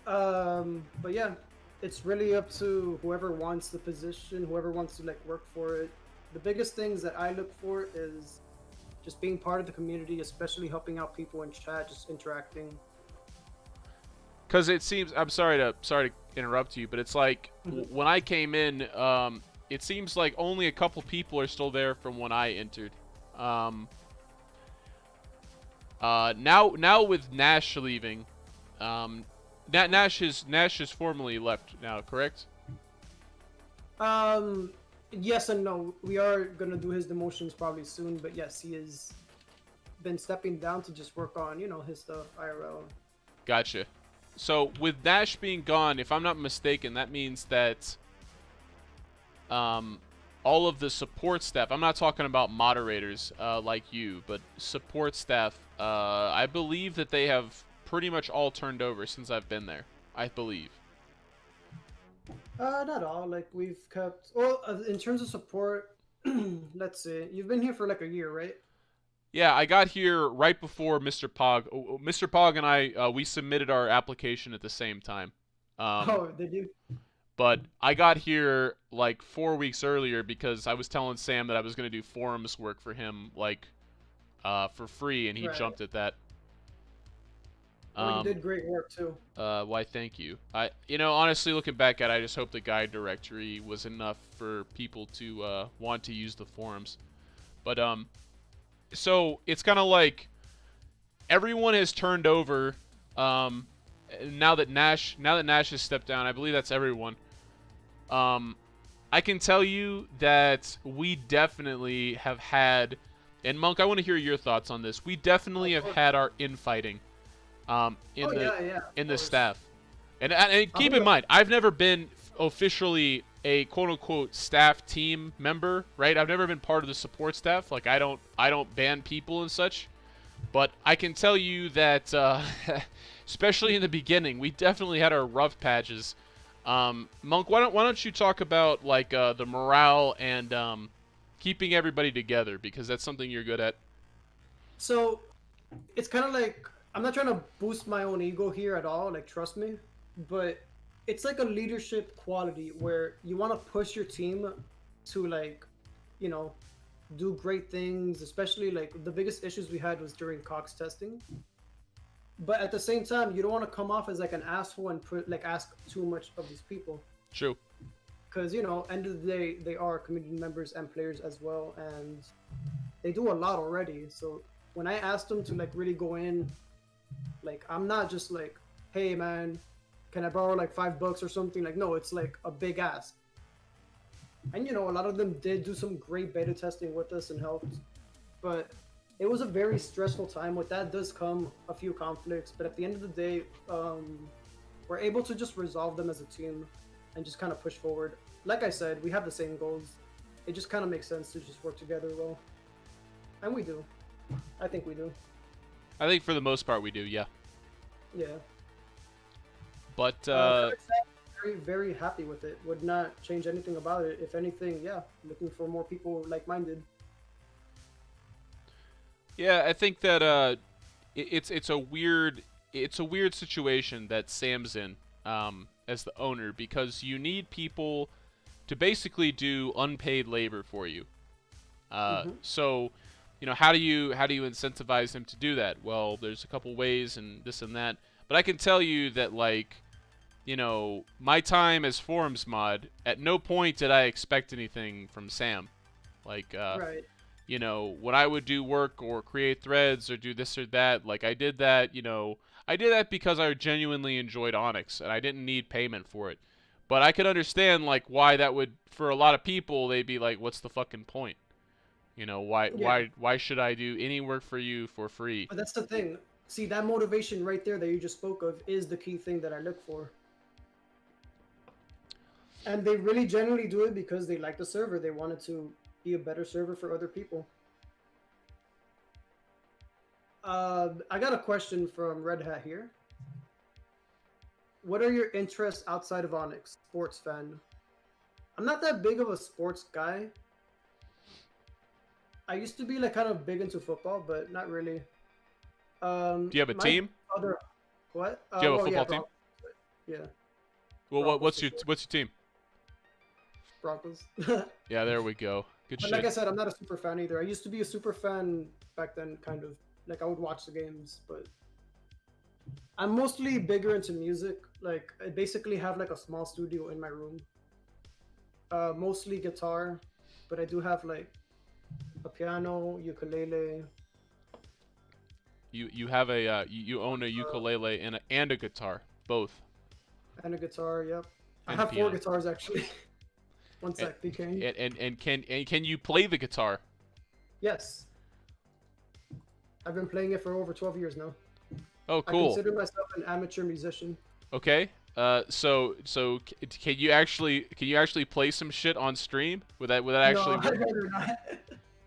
But yeah, it's really up to whoever wants the position, whoever wants to like work for it. The biggest things that I look for is just being part of the community, especially helping out people in chat, just interacting. Because it seems, I'm sorry to interrupt you, but it's like when I came in, it seems like only a couple people are still there from when I entered. Now with Nash leaving, Nash has formally left now, correct? Yes and no. We are gonna do his demotions probably soon, but yes, he has been stepping down to just work on, his stuff, IRL. Gotcha. So with Nash being gone, if I'm not mistaken, that means that all of the support staff, I'm not talking about moderators like you, but support staff, I believe that they have pretty much all turned over since I've been there. I believe. Not all. Like we've kept. Well, in terms of support, let's see. You've been here for like a year, right? Yeah, I got here right before Mr. Pog. Mr. Pog and I, we submitted our application at the same time. Oh, did you? But I got here like 4 weeks earlier because I was telling Sam that I was going to do forums work for him, like, for free, and he jumped at that. You did great work too. Why, thank you. Honestly, looking back at it, I just hope the guide directory was enough for people to want to use the forums. But so it's kind of like everyone has turned over. Now that Nash has stepped down, I believe that's everyone. I can tell you that we definitely have had, and Monk, I want to hear your thoughts on this. We definitely have had our infighting. In the staff. And keep in mind, I've never been officially a quote-unquote staff team member, right? I've never been part of the support staff. Like I don't ban people and such. But I can tell you that, especially in the beginning, we definitely had our rough patches. Monk, why don't you talk about like the morale and keeping everybody together, because that's something you're good at. So it's kind of like, I'm not trying to boost my own ego here at all, like trust me, but it's like a leadership quality where you want to push your team to like, you know, do great things, especially like the biggest issues we had was during Cox testing. But at the same time, you don't want to come off as like an asshole and like ask too much of these people. True. Because, you know, end of the day, they are community members and players as well, and they do a lot already. So when I asked them to like really go in, like I'm not just like, hey man, can I borrow like $5 or something? Like no, it's like a big ask. And you know, a lot of them did do some great beta testing with us and helped, but it was a very stressful time. With that does come a few conflicts, but at the end of the day, we're able to just resolve them as a team and just kind of push forward. Like I said, we have the same goals. It just kind of makes sense to just work together well. And we do. I think we do. I think for the most part we do, yeah. Yeah. But very, very happy with it. Would not change anything about it. If anything, yeah, looking for more people like-minded. Yeah, I think that it's a weird situation that Sam's in as the owner, because you need people to basically do unpaid labor for you. So, you know, how do you incentivize him to do that? Well, there's a couple ways and this and that, but I can tell you that, like, you know, my time as forums mod, at no point did I expect anything from Sam. Like, right. You know, when I would do work or create threads or do this or that, like I did that, you know, I did that because I genuinely enjoyed Onyx and I didn't need payment for it. But I could understand like why that would, for a lot of people, they'd be like, what's the fucking point? You know, why should I do any work for you for free? But that's the thing. See, that motivation right there that you just spoke of is the key thing that I look for. And they really genuinely do it because they like the server. They wanted to be a better server for other people. I got a question from Red Hat here. What are your interests outside of Onyx? Sports fan. I'm not that big of a sports guy. I used to be like kind of big into football, but not really. Do you have a team? What? Do you have a football team? Yeah. Well, what's your team? Broncos. Yeah, there we go. Good shit. Like I said, I'm not a super fan either. I used to be a super fan back then, kind of. Like I would watch the games, but I'm mostly bigger into music. Like I basically have like a small studio in my room. Mostly guitar, but I do have like a piano, ukulele. You have a you own a ukulele and a guitar, both. And a guitar, yep. And I have 4 guitars actually. One sec, PK. And can you play the guitar? Yes. I've been playing it for over 12 years now. Oh, cool. I consider myself an amateur musician. Okay. So can you actually play some shit on stream? Would that actually work? I'd rather not.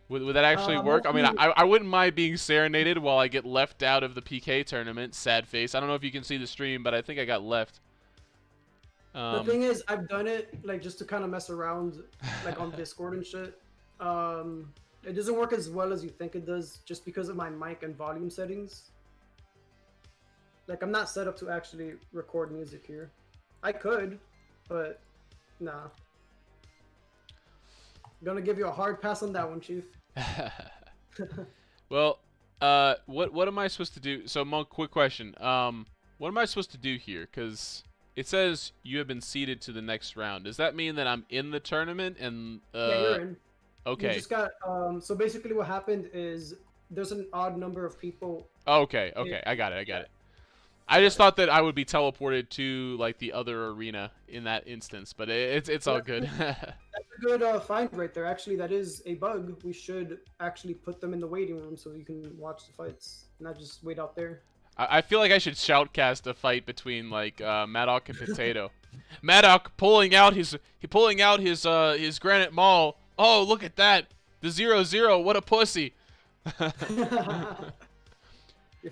Would that actually work? I mean, I wouldn't mind being serenaded while I get left out of the PK tournament. Sad face. I don't know if you can see the stream, but I think I got left. The thing is, I've done it like just to kind of mess around, like on Discord and shit. It doesn't work as well as you think it does, just because of my mic and volume settings. Like I'm not set up to actually record music here. I could, but nah. Gonna give you a hard pass on that one, Chief. Well, what am I supposed to do? So, Monk, quick question. What am I supposed to do here? Because it says you have been seeded to the next round. Does that mean that I'm in the tournament? And yeah, you're in. Okay. You just got. So basically, what happened is there's an odd number of people. Okay. I got it. I just thought that I would be teleported to like the other arena in that instance, but it's all good. That's a good find right there. Actually, that is a bug. We should actually put them in the waiting room so you can watch the fights, not just wait out there. I feel like I should shoutcast a fight between like Maddock and Potato. Maddock pulling out his granite maul. Oh, look at that. The 0-0. What a pussy. For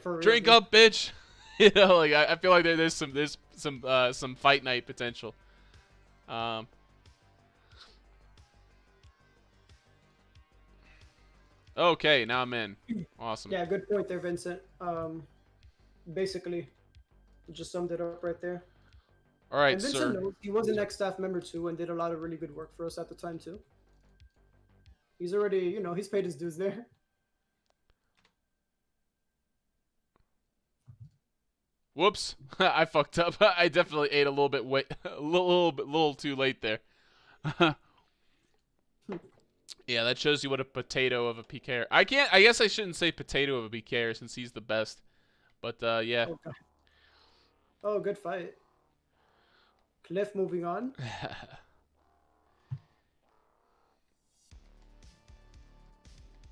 real, Drink dude. up, bitch. You know, like I feel like there's some fight night potential. Okay, now I'm in. Awesome. Yeah, good point there, Vincent. Basically, you just summed it up right there. All right, And sir. Vincent knows he was an ex-staff member too, and did a lot of really good work for us at the time too. He's already, you know, he's paid his dues there. Whoops, I fucked up. I definitely ate a little bit a little too late there. Yeah, that shows you what a potato of a PKer. I guess I shouldn't say potato of a PKer since he's the best. But yeah. Okay. Oh, good fight. Cliff moving on.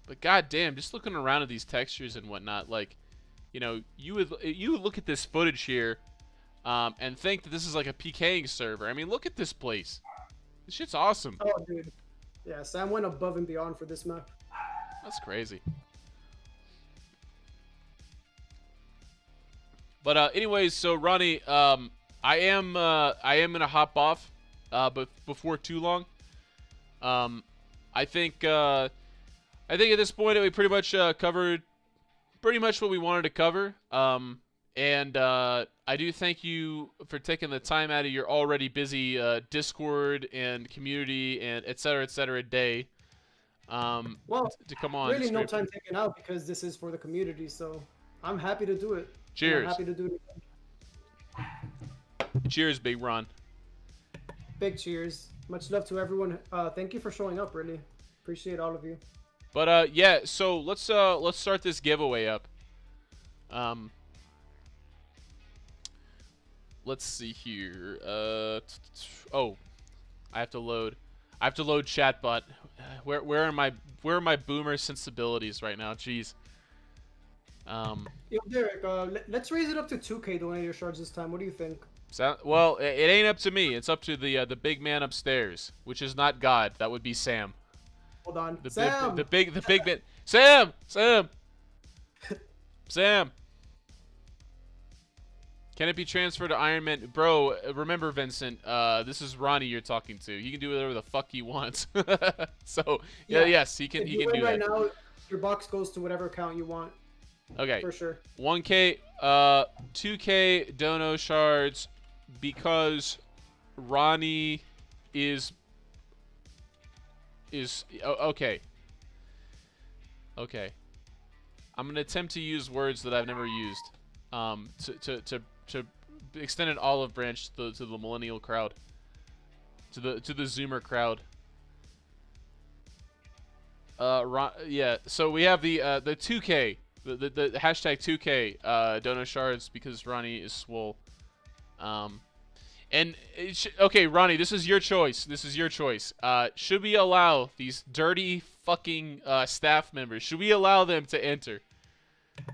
But goddamn, just looking around at these textures and whatnot, like, you know, you would look at this footage here, and think that this is like a PKing server. I mean, look at this place. This shit's awesome. Oh, dude. Yeah, Sam went above and beyond for this map. That's crazy. But anyways, so Ronnie, I am gonna hop off, but before too long. I think at this point we pretty much covered pretty much what we wanted to cover. And I do thank you for taking the time out of your already busy Discord and community and et cetera day. Well, to come on. really no time taken out because this is for the community, so I'm happy to do it. Cheers. I'm happy to do it again. Cheers, Big Ron. Big cheers. Much love to everyone. Thank you for showing up, really. Appreciate all of you. But yeah, so let's start this giveaway up. Let's see here. Oh, I have to load chatbot. Where are my boomer sensibilities right now? Jeez. Yo, Derek, let's raise it up to 2K donator shards this time. What do you think? Well, it ain't up to me. It's up to the big man upstairs, which is not God. That would be Sam. Hold on. Sam! The big man. Sam! Sam! Can it be transferred to Iron Man? Bro, remember, Vincent, this is Ronnie you're talking to. He can do whatever the fuck he wants. So, yeah, yes, he can do that. Right now, your box goes to whatever account you want. Okay. For sure. 1K, 2K dono shards because Ronnie is okay. Okay. I'm gonna attempt to use words that I've never used. To extend an olive branch to the millennial crowd. To the Zoomer crowd. Yeah. So we have the 2K. The hashtag 2K dono shards because Ronnie is swole. And okay, Ronnie, this is your choice. Should we allow these dirty fucking staff members? Should we allow them to enter?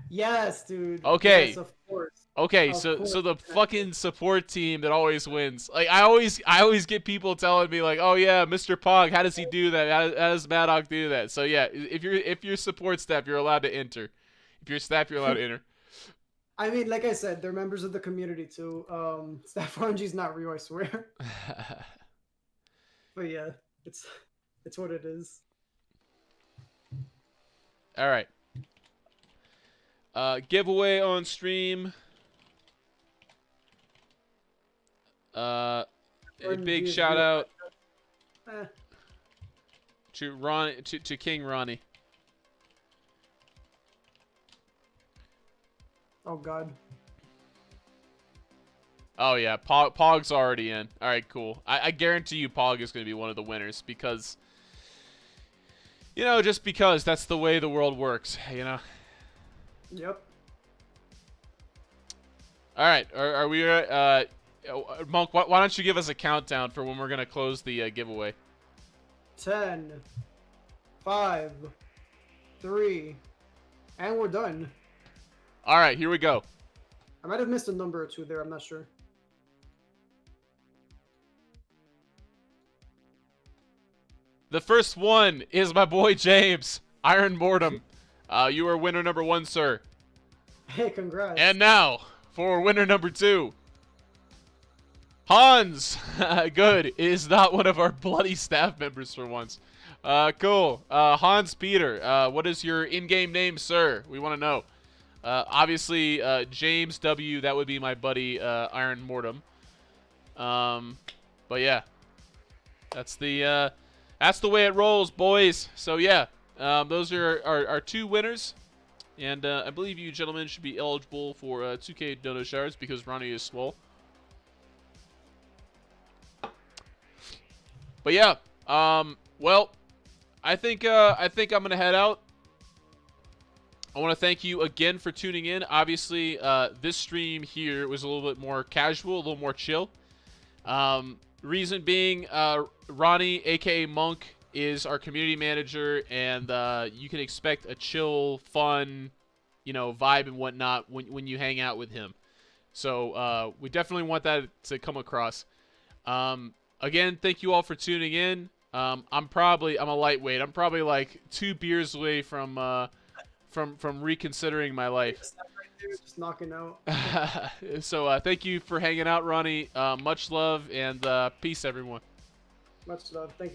Yes, dude. Okay. Yes, of course. Okay, Of so course. the fucking support team that always wins. Like I always get people telling me like, "Oh yeah, Mr. Pog, how does he do that? How does Maddock do that?" So yeah, if you're support staff, you're allowed to enter. If you're staff, you're allowed to enter. I mean, like I said, they're members of the community too. Staff RNG's not real, I swear. But yeah, it's what it is. All right. Giveaway on stream. A big shout out to King Ronnie. Oh God. Oh yeah, Pog's already in. All right, cool. I guarantee you Pog is going to be one of the winners because, you know, just because that's the way the world works, you know. Yep. All right, are we? Monk, why don't you give us a countdown for when we're going to close the giveaway? 10, 5, 3, and we're done. All right, here we go. I might have missed a number or two there. I'm not sure. The first one is my boy James, Iron Mortem. You are winner number 1, sir. Hey, congrats. And now, for winner number 2. Hans, good, is not one of our bloody staff members for once. Cool. Hans Peter, what is your in-game name, sir? We want to know. Obviously, James W, that would be my buddy, Iron Mortem. But yeah, that's the way it rolls, boys. So yeah, those are our 2 winners. And I believe you gentlemen should be eligible for 2K dono shards because Ronnie is swole. But yeah, well, I think I'm gonna head out. I want to thank you again for tuning in. Obviously, this stream here was a little bit more casual, a little more chill. Reason being, Ronnie, aka Monk, is our community manager, and you can expect a chill, fun, vibe and whatnot when you hang out with him. So we definitely want that to come across. Again, thank you all for tuning in. I'm a lightweight. I'm probably like 2 beers away from reconsidering my life. Just knocking out. So thank you for hanging out, Ronnie. Much love and peace, everyone. Much love. Thank you.